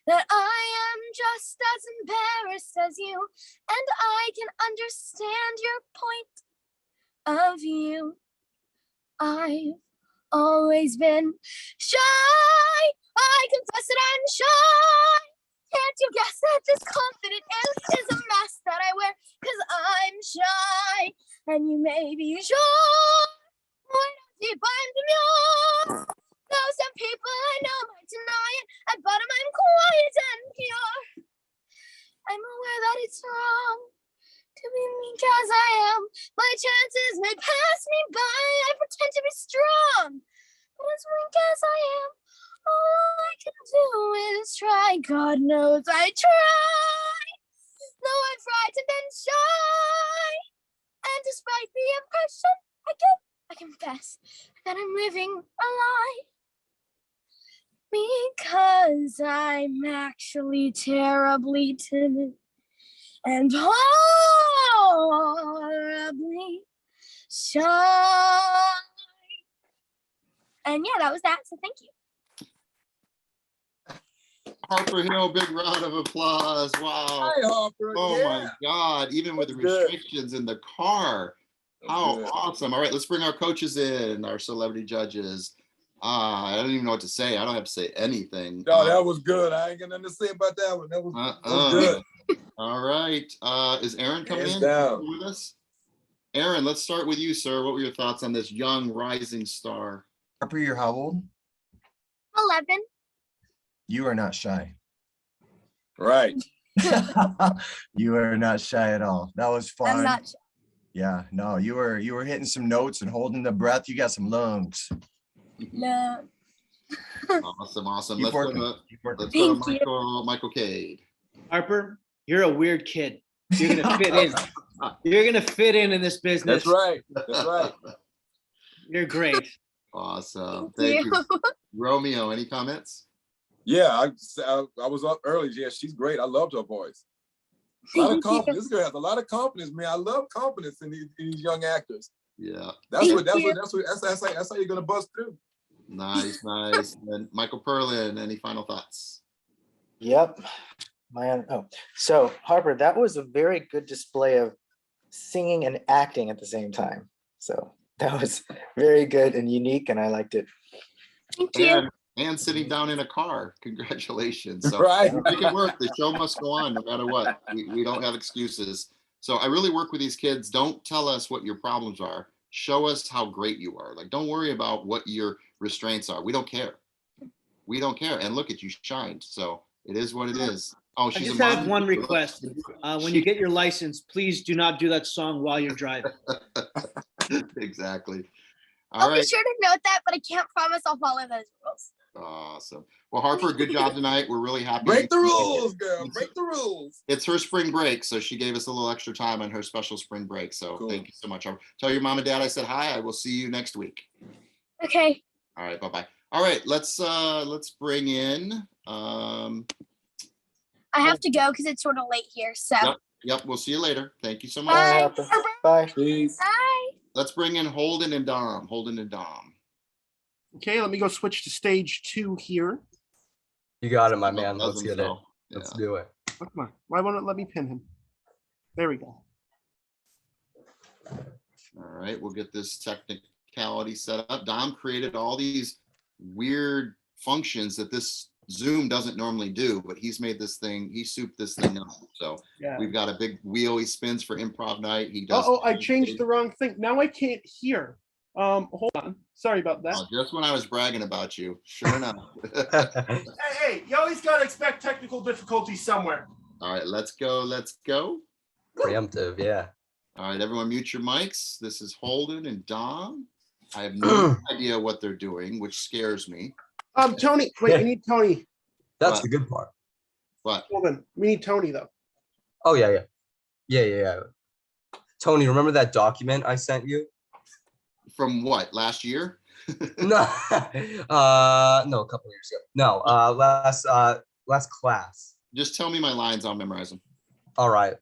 that I am just as embarrassed as you, and I can understand your point of view. I've always been shy. I confess that I'm shy. Can't you guess that this confident is a mask that I wear? 'Cause I'm shy, and you may be sure when I deep I'm demure. Though some people I know might deny it, at bottom I'm quiet and pure. I'm aware that it's wrong to be meek as I am. My chances may pass me by. I pretend to be strong, but as weak as I am, all I can do is try. God knows I try. Though I'm frightened and shy, and despite the impression I get, I confess that I'm living a lie. Because I'm actually terribly timid and horribly shy. And yeah, that was that. So thank you. Harper Hill, big round of applause. Wow. Hi, Harper. Oh my God. Even with the restrictions in the car. How awesome. All right, let's bring our coaches in, our celebrity judges. I don't even know what to say. I don't have to say anything. No, that was good. I ain't got nothing to say about that one. That was good. All right. Is Aaron coming in with us? Aaron, let's start with you, sir. What were your thoughts on this young rising star? Harper, you're how old? 11. You are not shy. Right. You are not shy at all. That was fun. I'm not shy. Yeah, no, you were hitting some notes and holding the breath. You got some lungs. No. Awesome. Keep Let's go to Michael Cade. Harper, you're a weird kid. You're gonna fit in. You're gonna fit in this business. That's right. That's right. You're great. Awesome. Thank you. Romeo, any comments? Yeah, I was up early. Yeah, she's great. I loved her voice. A lot of confidence. This girl has a lot of confidence, man. I love confidence in these young actors. Yeah. That's how you're gonna bust through. Nice. And Michael Perlin, any final thoughts? Yep. So Harper, that was a very good display of singing and acting at the same time. So that was very good and unique, and I liked it. Thank you. And sitting down in a car. Congratulations. So right. Make it work. The show must go on no matter what. We don't have excuses. So I really work with these kids. Don't tell us what your problems are. Show us how great you are. Like, don't worry about what your restraints are. We don't care. We don't care. And look at you shined. So it is what it is. Oh, she's I just have one request. When you get your license, please do not do that song while you're driving. Exactly. I'll be sure to note that, but I can't promise I'll follow those rules. Awesome. Well, Harper, good job tonight. We're really happy. Break the rules, girl. Break the rules. It's her spring break, so she gave us a little extra time on her special spring break. So Thank you so much, Harper. Tell your mom and dad I said hi. I will see you next week. Okay. All right. Bye-bye. All right. Let's bring in. I have to go because it's sort of late here. So. Yep. We'll see you later. Thank you so much. Bye. Bye. Peace. Bye. Let's bring in Holden and Dom. Okay, let me go switch to stage 2 here. You got it, my man. Let's get it. Let's do it. Oh, come on. Why won't it let me pin him? There we go. All right, we'll get this technicality set up. Dom created all these weird functions that this Zoom doesn't normally do, but he's made this thing, he souped this thing up. So Yeah. we've got a big wheel he spins for improv night. He does. Oh, I changed the wrong thing. Now I can't hear. Hold on. Sorry about that. Oh, just when I was bragging about you, sure enough. Hey, you always gotta expect technical difficulties somewhere. All right, let's go. Let's go. Preemptive, yeah. All right, everyone mute your mics. This is Holden and Dom. I have no idea what they're doing, which scares me. Tony, wait, we need Tony. That's the good part. What? Holden, we need Tony though. Oh, yeah. Tony, remember that document I sent you? From what, last year? No, no, a couple years ago. No, last class. Just tell me my lines, I'll memorize them. All right.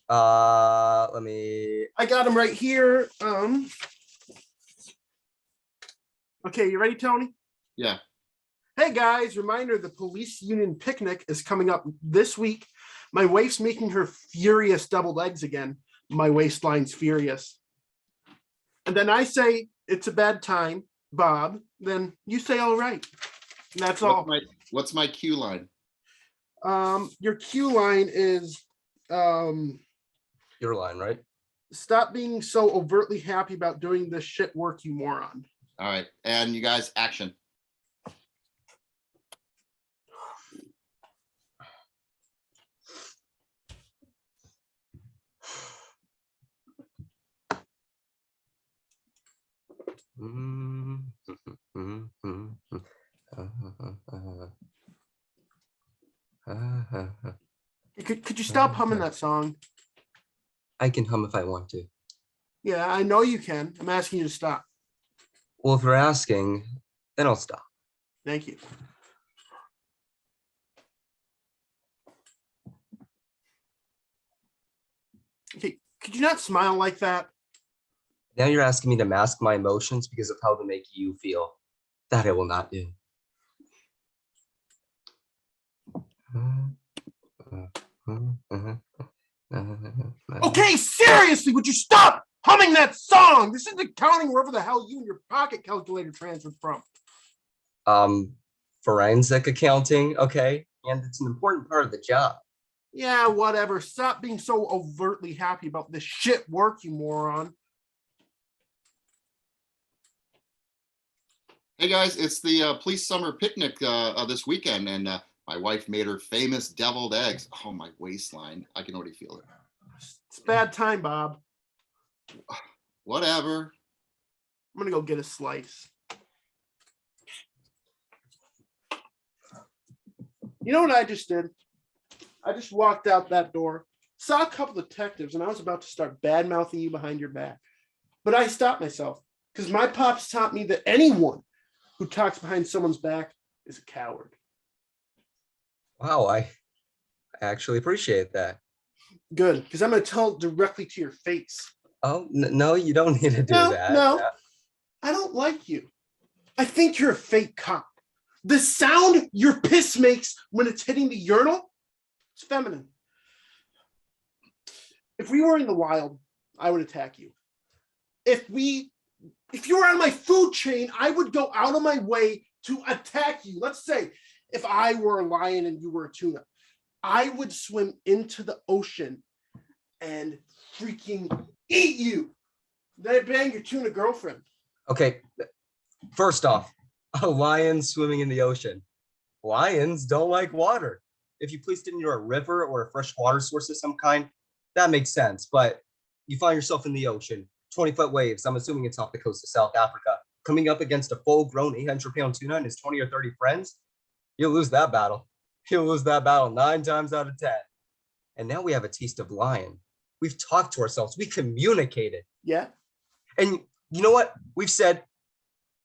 Let me. I got him right here. Okay, you ready, Tony? Yeah. Hey guys, reminder, the police union picnic is coming up this week. My wife's making her furious deviled eggs again. My waistline's furious. And then I say, it's a bad time, Bob. Then you say, all right. And that's all. What's my cue line? Your cue line is, Your line, right? stop being so overtly happy about doing this shit work, you moron. All right, and you guys, action. Could you stop humming that song? I can hum if I want to. Yeah, I know you can. I'm asking you to stop. Well, if you're asking, then I'll stop. Thank you. Okay, could you not smile like that? Now you're asking me to mask my emotions because of how they make you feel. That I will not do. Okay, seriously, would you stop humming that song? This isn't accounting wherever the hell you and your pocket calculator transferred from. Forensic accounting, okay? And it's an important part of the job. Yeah, whatever. Stop being so overtly happy about this shit work, you moron. Hey guys, it's the police summer picnic this weekend, and my wife made her famous deviled eggs. Oh, my waistline. I can already feel it. It's bad time, Bob. Whatever. I'm gonna go get a slice. You know what I just did? I just walked out that door, saw a couple of detectives, and I was about to start bad-mouthing you behind your back. But I stopped myself, because my pops taught me that anyone who talks behind someone's back is a coward. Wow, I actually appreciate that. Good, because I'm going to tell it directly to your face. Oh, no, you don't need to do that. No, I don't like you. I think you're a fake cop. The sound your piss makes when it's hitting the urinal, it's feminine. If we were in the wild, I would attack you. If you were on my food chain, I would go out of my way to attack you. Let's say if I were a lion and you were a tuna, I would swim into the ocean and freaking eat you. Then I'd bang your tuna girlfriend. Okay, first off, a lion swimming in the ocean. Lions don't like water. If you placed it near a river or a fresh water source of some kind, that makes sense. But you find yourself in the ocean, 20-foot waves, I'm assuming it's off the coast of South Africa, coming up against a full-grown 800-pound tuna and his 20 or 30 friends, you'll lose that battle. You'll lose that battle 9 times out of 10. And now we have a taste of lion. We've talked to ourselves. We communicated. Yeah. And you know what? We've said,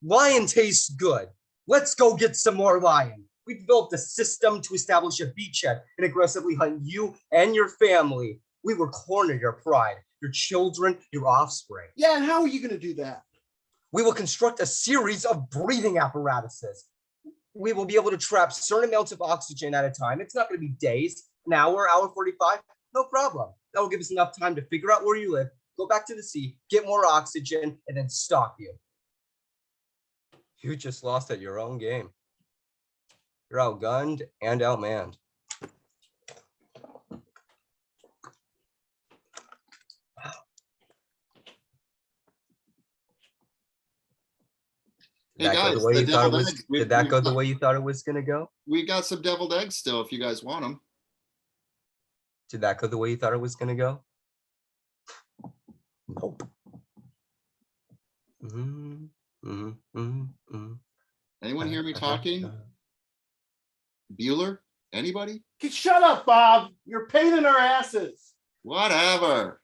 lion tastes good. Let's go get some more lion. We developed a system to establish a beachhead and aggressively hunt you and your family. We will corner your pride, your children, your offspring. Yeah, and how are you going to do that? We will construct a series of breathing apparatuses. We will be able to trap certain amounts of oxygen at a time. It's not going to be days, an hour, hour 45. No problem. That will give us enough time to figure out where you live, go back to the sea, get more oxygen, and then stop you. You just lost at your own game. You're outgunned and outmanned. Hey guys, Did that go the way you thought it was gonna go? We got some deviled eggs still if you guys want them. Did that go the way you thought it was gonna go? Nope. Anyone hear me talking? Bueller? Anybody? Shut up, Bob. You're a pain in our asses. Whatever.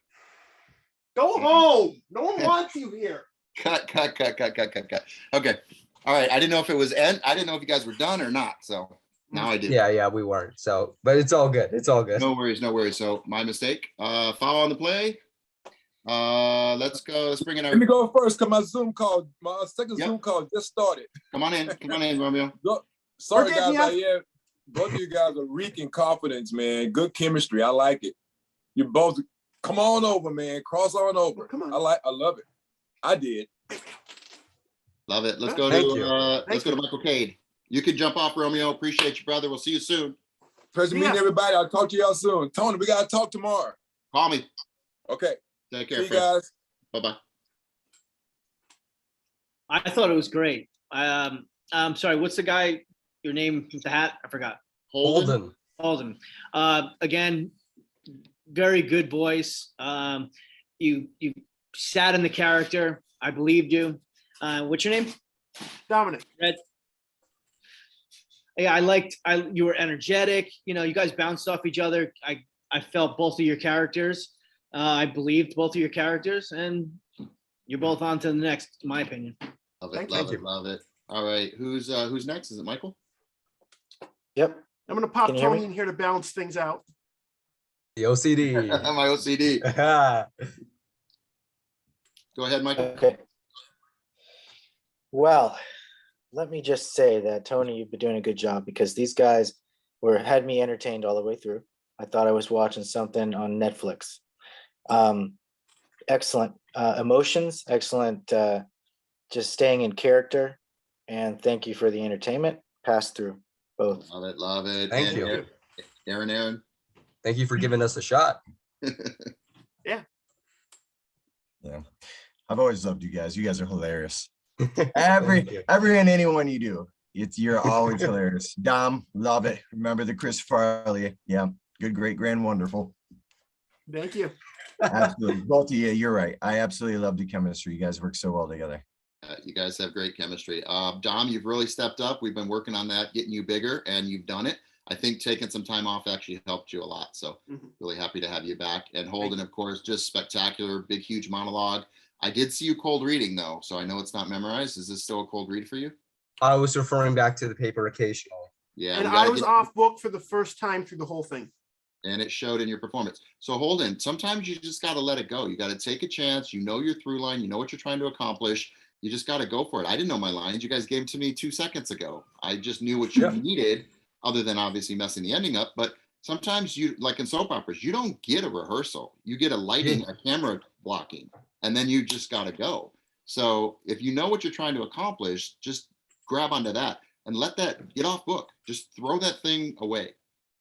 Go home. No one wants you here. Cut. Okay. All right. I didn't know if it was end. I didn't know if you guys were done or not. So now I do. Yeah, we weren't. So, but it's all good. It's all good. No worries. So my mistake. Foul on the play. Let's go. Let's bring in our. Let me go first because my second Zoom call just started. Come on in, Romeo. Sorry, guys. Both of you guys are reeking confidence, man. Good chemistry. I like it. You both come on over, man. Cross on over. Come on. I love it. I did. Love it. Let's go to Michael Cade. You can jump off, Romeo. Appreciate you, brother. We'll see you soon. Pleasure meeting everybody. I'll talk to y'all soon. Tony, we gotta talk tomorrow. Call me. Okay. Take care, see you guys. Bye-bye. I thought it was great. I'm sorry, what's the guy, your name with the hat? I forgot. Holden. Again, very good voice. You sat in the character. I believed you. What's your name? Dominic. Red. Yeah, you were energetic. You know, you guys bounced off each other. I felt both of your characters. I believed both of your characters, and you're both on to the next, in my opinion. Love it. All right, who's next? Is it Michael? Yep. I'm gonna pop Tony in here to balance things out. The OCD. My OCD. Go ahead, Michael. Okay. Well, let me just say that Tony, you've been doing a good job because these guys had me entertained all the way through. I thought I was watching something on Netflix. Excellent emotions, excellent just staying in character, and thank you for the entertainment. Pass through both. Love it. Thank you. Aaron. Thank you for giving us a shot. Yeah. I've always loved you guys. You guys are hilarious. Every and anyone you do, you're always hilarious. Dom, love it. Remember the Chris Farley. Yeah, good, great, grand, wonderful. Thank you. Absolutely. Both of you, you're right. I absolutely love the chemistry. You guys work so well together. You guys have great chemistry. Dom, you've really stepped up. We've been working on that, getting you bigger, and you've done it. I think taking some time off actually helped you a lot. So really happy to have you back. And Holden, of course, just spectacular, big, huge monologue. I did see you cold reading though, so I know it's not memorized. Is this still a cold read for you? I was referring back to the paper occasionally. Yeah. And I was off book for the first time through the whole thing. And it showed in your performance. So Holden, sometimes you just got to let it go. You got to take a chance. You know your through line. You know what you're trying to accomplish. You just got to go for it. I didn't know my lines. You guys gave them to me 2 seconds ago. I just knew what you needed, other than obviously messing the ending up. But sometimes you, like in soap operas, you don't get a rehearsal. You get a lighting, a camera blocking, and then you just got to go. So if you know what you're trying to accomplish, just grab onto that and let that get off book. Just throw that thing away.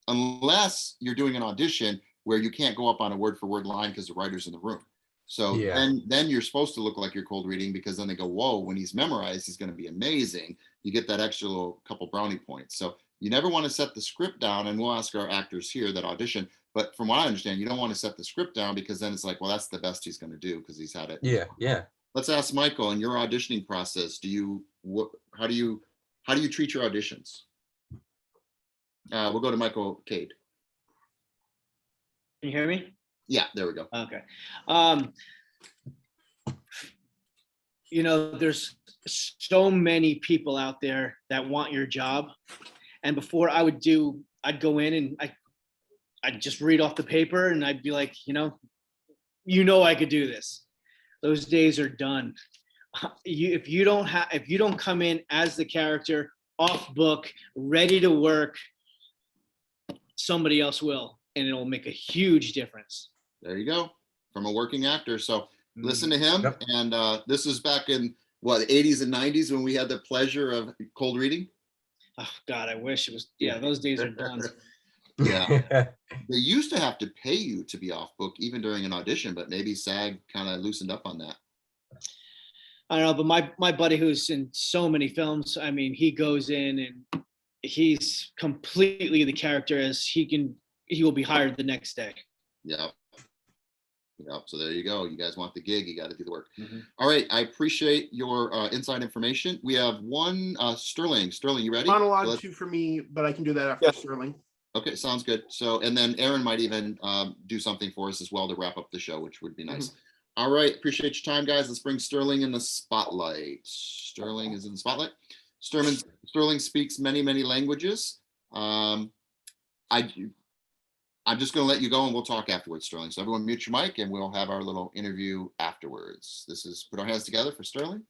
Unless you're doing an audition where you can't go up on a word for word line because the writer's in the room. So then you're supposed to look like you're cold reading, because then they go, whoa, when he's memorized, he's going to be amazing. You get that extra little couple brownie points. So you never want to set the script down, and we'll ask our actors here that audition. But from what I understand, you don't want to set the script down, because then it's like, well, that's the best he's going to do because he's had it. Yeah. Let's ask Michael, in your auditioning process, how do you treat your auditions? We'll go to Michael Cade. Can you hear me? Yeah, there we go. Okay. You know, there's so many people out there that want your job. And before I'd go in and I'd just read off the paper and I'd be like, you know, I could do this. Those days are done. If you don't come in as the character, off book, ready to work, somebody else will, and it'll make a huge difference. There you go. from a working actor. So listen to him. And this is back in what, the 80s and 90s when we had the pleasure of cold reading. Oh God, I wish it was. Yeah, those days are done. Yeah. They used to have to pay you to be off book even during an audition, but maybe SAG kind of loosened up on that. I don't know, but my buddy who's in so many films, I mean, he goes in and he's completely the character as he will be hired the next day. Yeah. Yep. So there you go. You guys want the gig, you got to do the work. All right. I appreciate your inside information. We have one Stirling. Stirling, you ready? Monologue 2 for me, but I can do that after Stirling. Okay, sounds good. So, and then Aaron might even do something for us as well to wrap up the show, which would be nice. All right, appreciate your time, guys. Let's bring Stirling in the spotlight. Stirling is in the spotlight. Stirling speaks many, many languages. I'm just going to let you go and we'll talk afterwards, Stirling. So everyone mute your mic and we'll have our little interview afterwards. This is Put Our Hands Together for Stirling.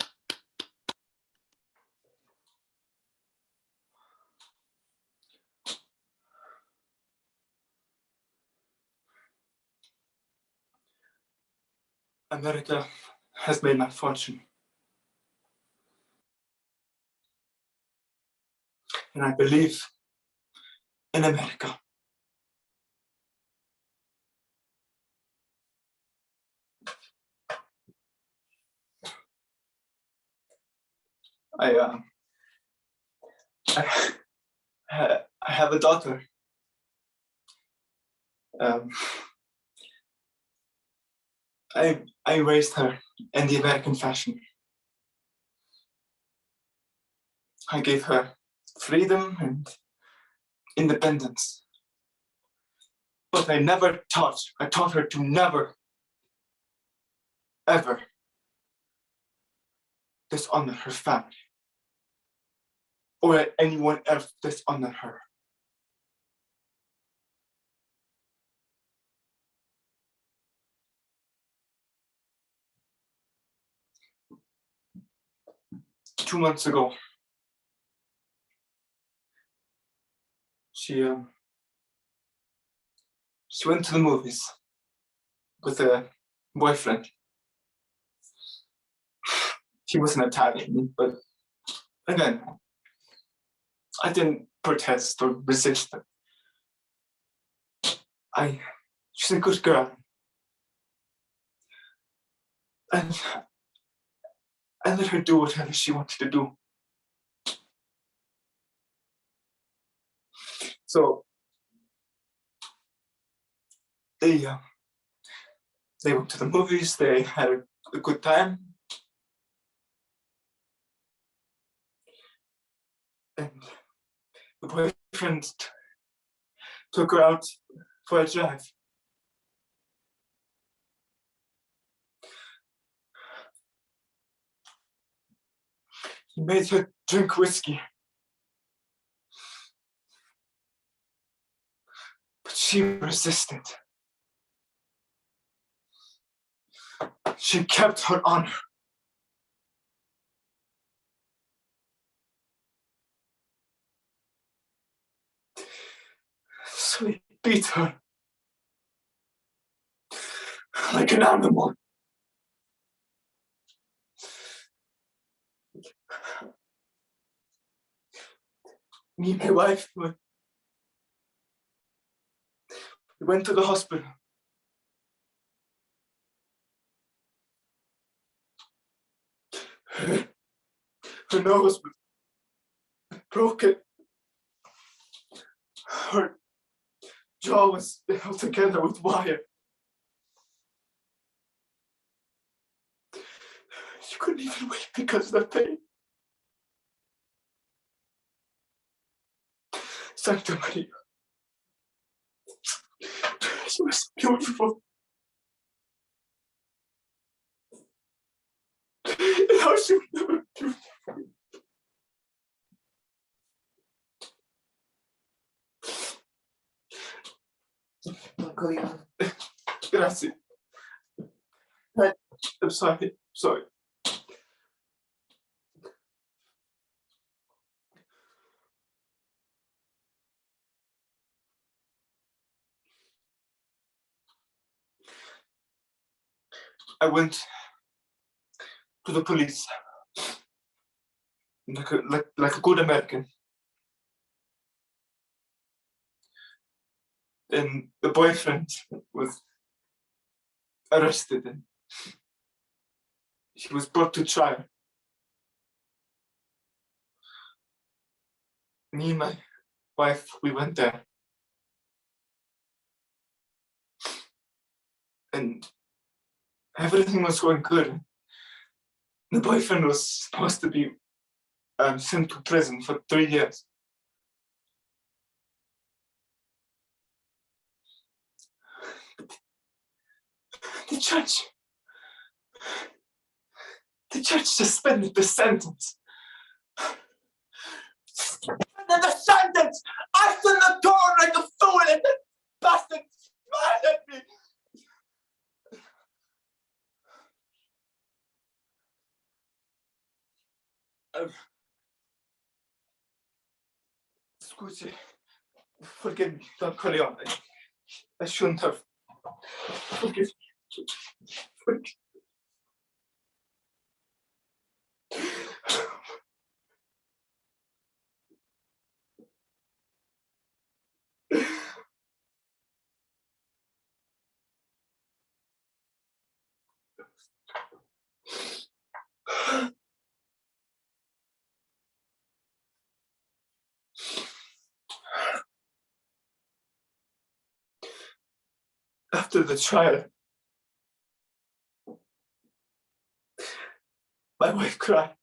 America has made my fortune. And I believe in America. I have a daughter. I raised her in the American fashion. I gave her freedom and independence. But I taught her to never, ever dishonor her family or let anyone else dishonor her. Two months ago, she went to the movies with a boyfriend. She wasn't Italian, but again, I didn't protest or resist her. She's a good girl. And I let her do whatever she wanted to do. So they went to the movies, they had a good time. And the boyfriend took her out for a drive. He made her drink whiskey. But she resisted. She kept her honor. So he beat her like an animal. Me and my wife, we went to the hospital. Her nose was broken. Her jaw was held together with wire. She couldn't even wait because of the pain. Santa Maria. She was beautiful. And how she would never be beautiful. Grazie. I'm sorry. I went to the police like a good American. Then the boyfriend was arrested and he was brought to trial. Me and my wife, we went there. And everything was going good. The boyfriend was supposed to be sent to prison for 3 years. The judge suspended the sentence. Suspended the sentence! I stood in the door like a fool and the bastard smiled at me. Scusi, forgive me, Don Corleone. I shouldn't have. Forgive me. Forgive. After the trial, my wife cried.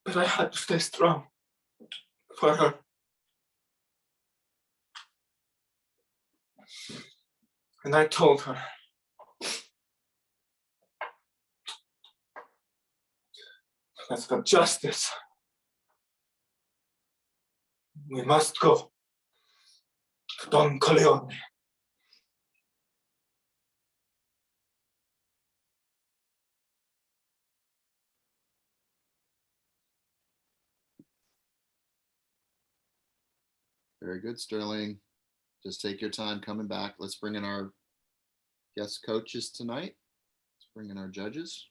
But I had to stay strong for her. And I told her, that for justice, we must go to Don Corleone. Very good, Stirling. Just take your time coming back. Let's bring in our guest coaches tonight. Let's bring in our judges.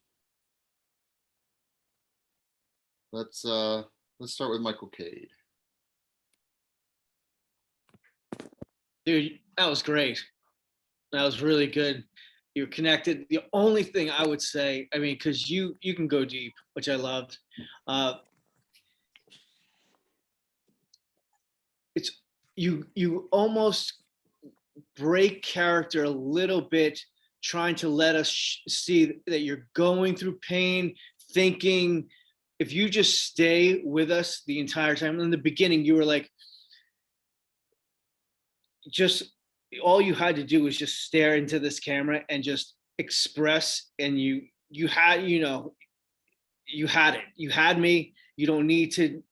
Let's start with Michael Cade. Dude, that was great. That was really good. You're connected. The only thing I would say, I mean, because you can go deep, which I loved. It's you almost break character a little bit, trying to let us see that you're going through pain, thinking. If you just stay with us the entire time, in the beginning, you were like, just all you had to do was just stare into this camera and just express, and you had, you had it. You had me. You don't need to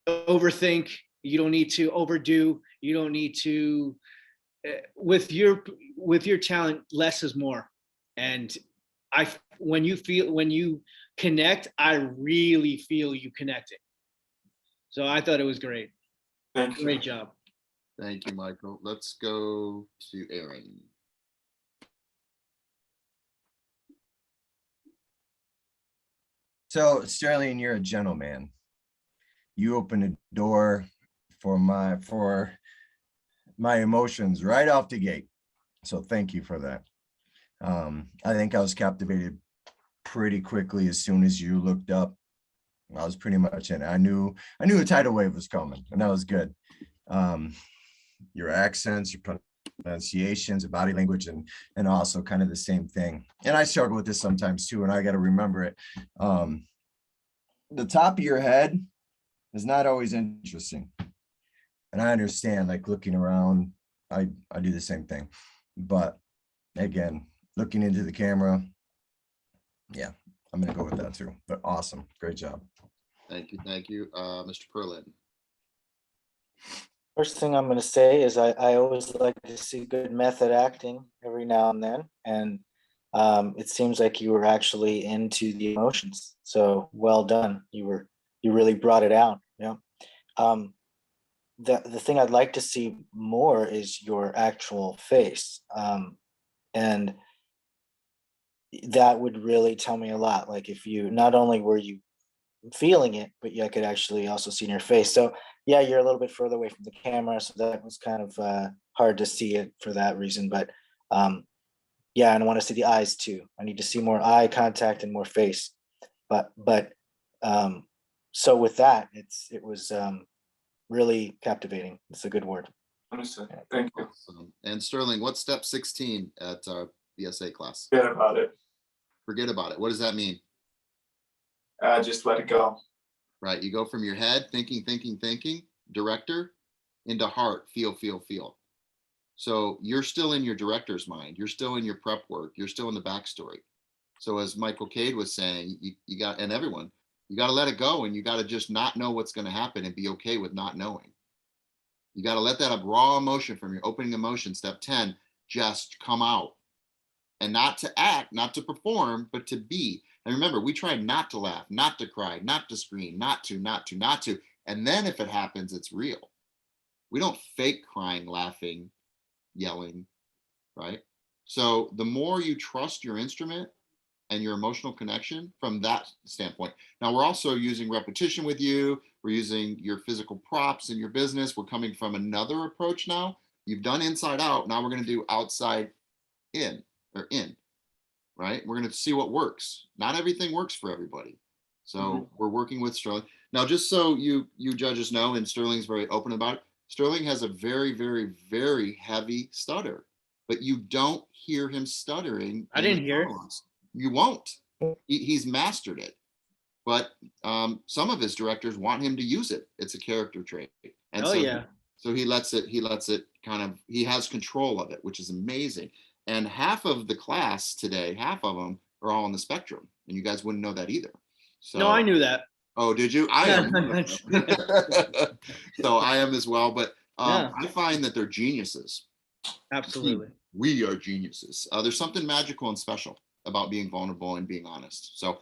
overthink. You don't need to overdo. You don't need to, with your talent, less is more. And when you connect, I really feel you connecting. So I thought it was great. Thank you. Great job. Thank you, Michael. Let's go to Aaron. So, Sterling, you're a gentleman. You opened a door for my emotions right off the gate. So thank you for that. I think I was captivated pretty quickly as soon as you looked up. I was pretty much in it. I knew a tidal wave was coming, and that was good. Your accents, your pronunciations, your body language, and also kind of the same thing. And I struggle with this sometimes too, and I got to remember it. The top of your head is not always interesting. And I understand, like, looking around, I do the same thing. But again, looking into the camera, yeah, I'm gonna go with that too. But awesome, great job. Thank you, Mr. Perlin. First thing I'm going to say is I always like to see good method acting every now and then. And it seems like you were actually into the emotions. So well done. You really brought it out. Yeah. the thing I'd like to see more is your actual face. And that would really tell me a lot. Like if you, not only were you feeling it, but I could actually also see in your face. So yeah, you're a little bit further away from the camera, so that was kind of hard to see it for that reason. But yeah, and I want to see the eyes too. I need to see more eye contact and more face. But so with that, it was really captivating. It's a good word. Understood. Thank you. And Stirling, what's step 16 at our BSA class? Forget about it. Forget about it. What does that mean? Just let it go. Right. You go from your head, thinking, director, into heart, feel. So you're still in your director's mind. You're still in your prep work. You're still in the backstory. So as Cade was saying, you got, and everyone, you got to let it go, and you got to just not know what's going to happen and be okay with not knowing. You got to let that raw emotion from your opening emotion, step 10, just come out. And not to act, not to perform, but to be. And remember, we try not to laugh, not to cry, not to scream, not to. And then if it happens, it's real. We don't fake crying, laughing, yelling, right? So the more you trust your instrument and your emotional connection from that standpoint. Now we're also using repetition with you. We're using your physical props in your business. We're coming from another approach now. You've done inside out. Now we're going to do outside in, right? We're going to see what works. Not everything works for everybody. So we're working with Stirling. Now, just so you judges know, and Stirling's very open about it, Stirling has a very, very, very heavy stutter, but you don't hear him stuttering. I didn't hear it. You won't. He's mastered it. But some of his directors want him to use it. It's a character trait. And so he lets it kind of, he has control of it, which is amazing. And half of the class today, half of them are all on the spectrum. And you guys wouldn't know that either. So, no, I knew that. Oh, did you? I am. So I am as well. But I find that they're geniuses. Absolutely. We are geniuses. There's something magical and special about being vulnerable and being honest. So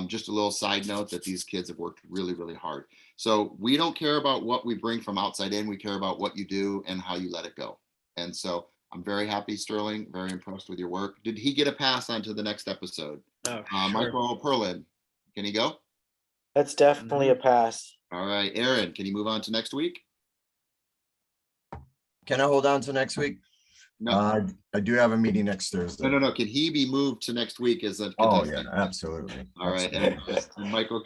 just a little side note that these kids have worked really, really hard. So we don't care about what we bring from outside in. We care about what you do and how you let it go. And so I'm very happy, Stirling, very impressed with your work. Did he get a pass on to the next episode? Oh, Michael Perlin, can he go? That's definitely a pass. All right, Aaron, can you move on to next week? Can I hold on to next week? No. I do have a meeting next Thursday. No. Can he be moved to next week as a Oh contestant? yeah, absolutely. All right, Absolutely. and Michael,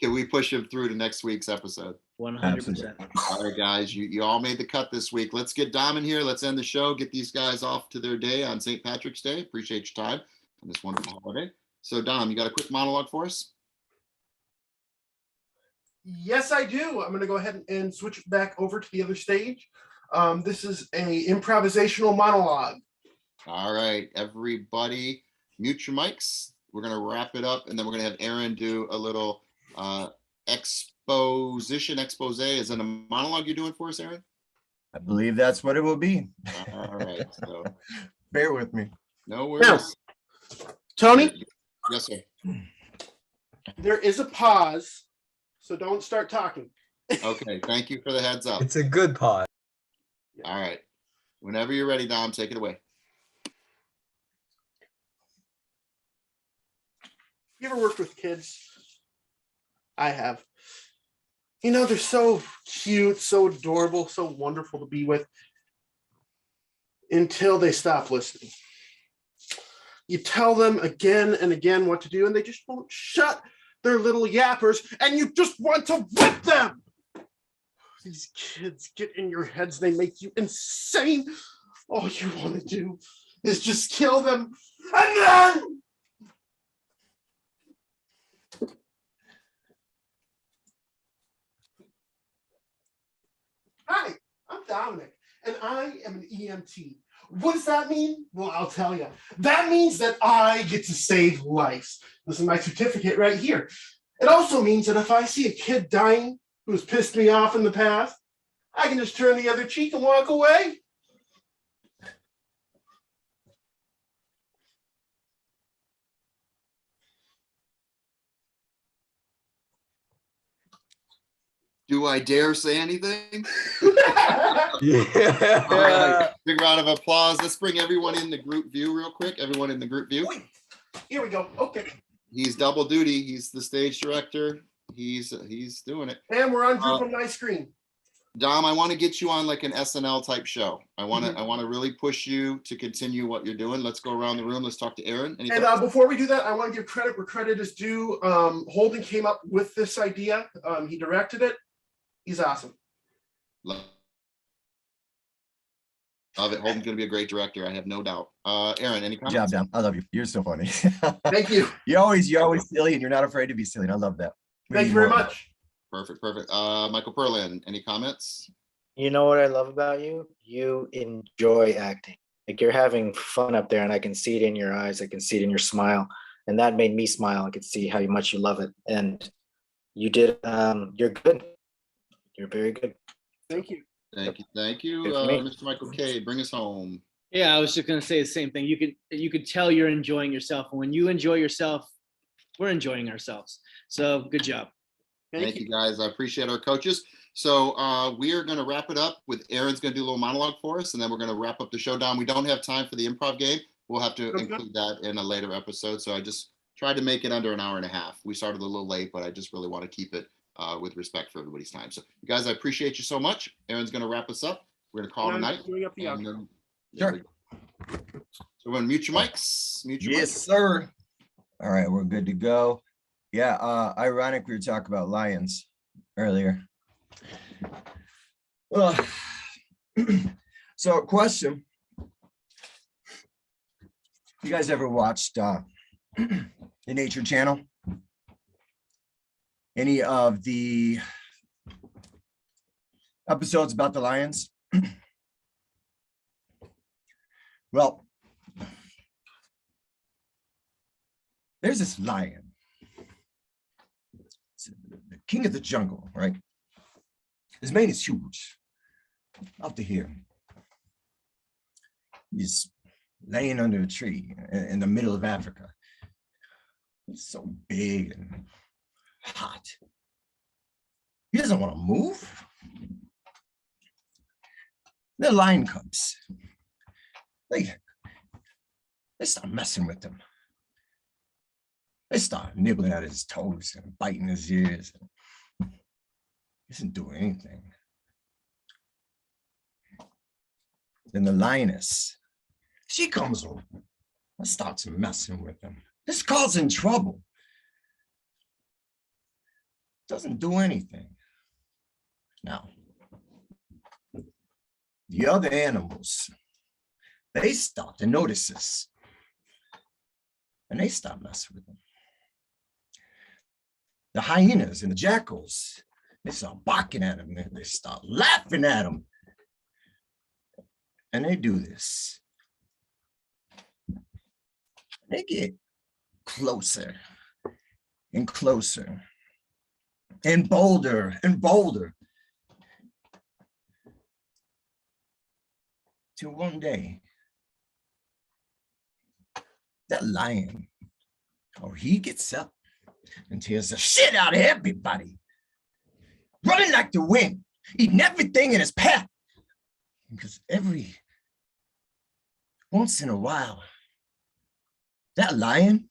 can we push him through to next week's episode? 100%. All right, guys, you all made the cut this week. Let's get Dom in here. Let's end the show. Get these guys off to their day on St. Patrick's Day. Appreciate your time on this wonderful holiday. So, Dom, you got a quick monologue for us? Yes, I do. I'm going to go ahead and switch back over to the other stage. This is a improvisational monologue. All right, everybody, mute your mics. We're going to wrap it up, and then we're going to have Aaron do a little expose. Is it a monologue you're doing for us, Aaron? I believe that's what it will be. All right, so bear with me. No worries. Tony? Yes, sir. There is a pause, so don't start talking. Okay, thank you for the heads up. It's a good pod. All right. Whenever you're ready, Dom, take it away. You ever worked with kids? I have. You know, they're so cute, so adorable, so wonderful to be with until they stop listening. You tell them again and again what to do, and they just won't shut their little yappers, and you just want to whip them. These kids get in your heads, they make you insane. All you want to do is just kill them, and then hi, I'm Dominic, and I am an EMT. What does that mean? Well, I'll tell you. That means that I get to save lives. This is my certificate right here. It also means that if I see a kid dying who's pissed me off in the past, I can just turn the other cheek and walk away. Do I dare say anything? Yeah. All right, big round of applause. Let's bring everyone in the group view real quick. Everyone in the group view. Here we go. Okay. He's double duty. He's the stage director. He's doing it. And we're on group on my screen. Dom, I want to get you on like an SNL type show. I want to really push you to continue what you're doing. Let's go around the room. Let's talk to Aaron. And before we do that, I want to give credit where credit is due. Holden came up with this idea. He directed it. He's awesome. Love it. Holden's going to be a great director. I have no doubt. Aaron, any comments? Good job, Dom. I love you. You're so funny. Thank you. You're always silly, and you're not afraid to be silly. And I love that. Thank you very much. Perfect. Michael Perlin, any comments? You know what I love about you? You enjoy acting. Like you're having fun up there, and I can see it in your eyes. I can see it in your smile, and that made me smile. I could see how much you love it, and you did. You're good. You're very good. Thank you. Thank you. Good for me. Mr. Michael Cade, bring us home. Yeah, I was just gonna say the same thing. You could tell you're enjoying yourself, and when you enjoy yourself, we're enjoying ourselves. So good job. Thank you guys. I appreciate our coaches. So we are going to wrap it up with Aaron's going to do a little monologue for us, and then we're going to wrap up the showdown. We don't have time for the improv game. We'll have to include that in a later episode. So I just tried to make it under an hour and a half. We started a little late, but I just really want to keep it with respect for everybody's time. So you guys, I appreciate you so much. Aaron's going to wrap us up. We're going to call it a night. Sure. So we're going to mute your mics. Yes, sir. All right, we're good to go. Yeah, ironic we were talking about lions earlier. Well, so question. You guys ever watched the Nature Channel? Any of the episodes about the lions? Well, there's this lion. The king of the jungle, right? His mane is huge, up to here. He's laying under a tree in the middle of Africa. He's so big and hot. He doesn't want to move. The lion cubs, they start messing with him. They start nibbling at his toes and biting his ears. He isn't doing anything. Then the lioness, she comes over and starts messing with him. This causing trouble. Doesn't do anything. Now, the other animals, they start to notice this. And they start messing with him. The hyenas and the jackals, they start barking at him. They start laughing at him. And they do this. They get closer and closer and bolder and bolder. Till one day, that lion, he gets up and tears the shit out of everybody, running like the wind, eating everything in his path. Because every once in a while, that lion,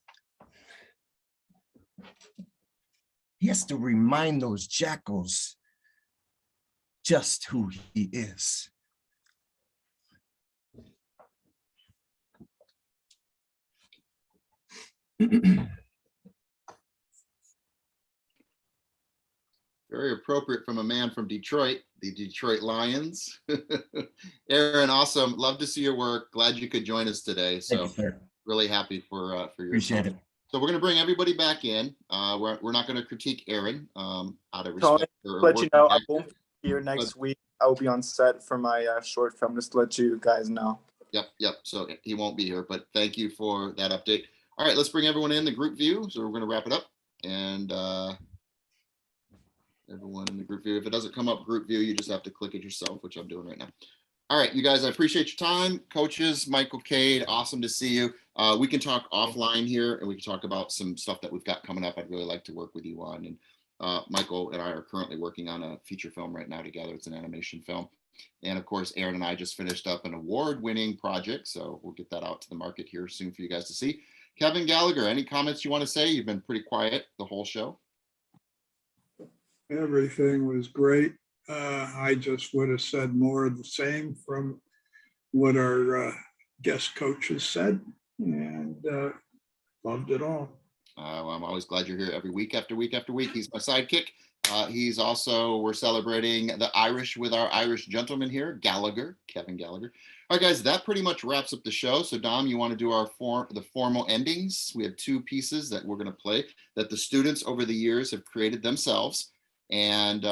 he has to remind those jackals just who he is. Very appropriate from a man from Detroit, the Detroit Lions. Aaron, awesome. Love to see your work. Glad you could join us today. So Thank you, sir. Really happy for your Appreciate time. it. So we're going to bring everybody back in. We're not going to critique Aaron out of Tony, respect. for let you working know, I actor. won't be here next week. I will be on set for my short film, just to let you guys know. Yep. So he won't be here, but thank you for that update. All right, let's bring everyone in the group view. So we're going to wrap it up. And everyone in the group view. If it doesn't come up group view, you just have to click it yourself, which I'm doing right now. All right, you guys, I appreciate your time. Coaches, Michael, Cade, awesome to see you. We can talk offline here, and we can talk about some stuff that we've got coming up. I'd really like to work with you on. And Michael and I are currently working on a feature film right now together. It's an animation film. And of course, Aaron and I just finished up an award-winning project, so we'll get that out to the market here soon for you guys to see. Kevin Gallagher, any comments you want to say? You've been pretty quiet the whole show. Everything was great. I just would have said more of the same from what our guest coaches said, and loved it all. Well, I'm always glad you're here every week after week after week. He's my sidekick. He's also, we're celebrating the Irish with our Irish gentleman here, Gallagher, Kevin Gallagher. All right, guys, that pretty much wraps up the show. So Dom, you want to do the formal endings? We have 2 pieces that we're going to play that the students over the years have created themselves. And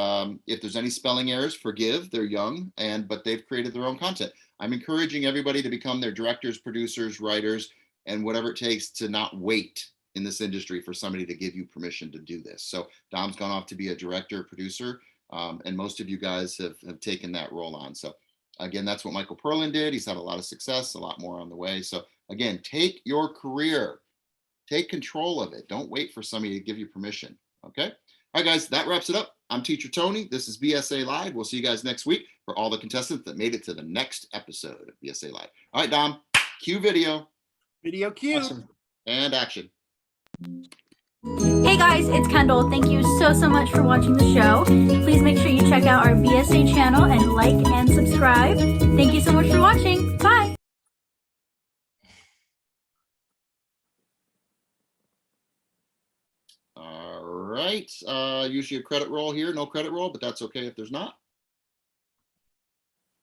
if there's any spelling errors, forgive, they're young, but they've created their own content. I'm encouraging everybody to become their directors, producers, writers, and whatever it takes to not wait in this industry for somebody to give you permission to do this. So Dom's gone off to be a director, producer, and most of you guys have taken that role on. So again, that's what Michael Perlin did. He's had a lot of success, a lot more on the way. So again, take your career, take control of it. Don't wait for somebody to give you permission, okay? All right, guys, that wraps it up. I'm Teacher Tony. This is BSA Live. We'll see you guys next week for all the contestants that made it to the next episode of BSA Live. All right, Dom, cue video. Video cue. Awesome. And action. Hey guys, it's Kendall. Thank you so much for watching the show. Please make sure you check out our BSA channel and like and subscribe. Thank you so much for watching. Bye. All right. Usually a credit roll here. No credit roll, but that's okay if there's not.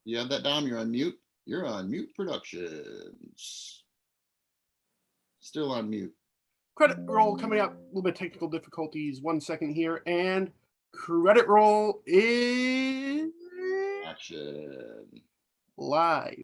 You have that, Dom? You're on mute. You're on mute Productions. Still on mute. Credit roll coming up. A little bit of technical difficulties. 1 second here. And credit roll is action. Live.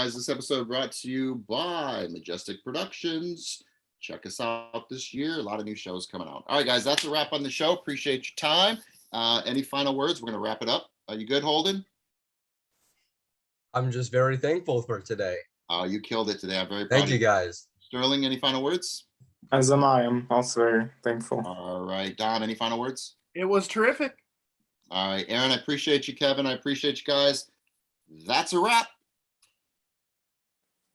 This episode brought to you by Majestic Productions. Check us out this year. A lot of new shows coming out. All right, guys, that's a wrap on the show. Appreciate your time. Any final words? We're going to wrap it up. Are you good, Holden? I'm just very thankful for today. You killed it today. I'm very proud. Thank you, guys. Sterling, any final words? As am I. I'm also very thankful. All right, Dom, any final words? It was terrific. All right, Aaron, I appreciate you. Kevin, I appreciate you guys. That's a wrap.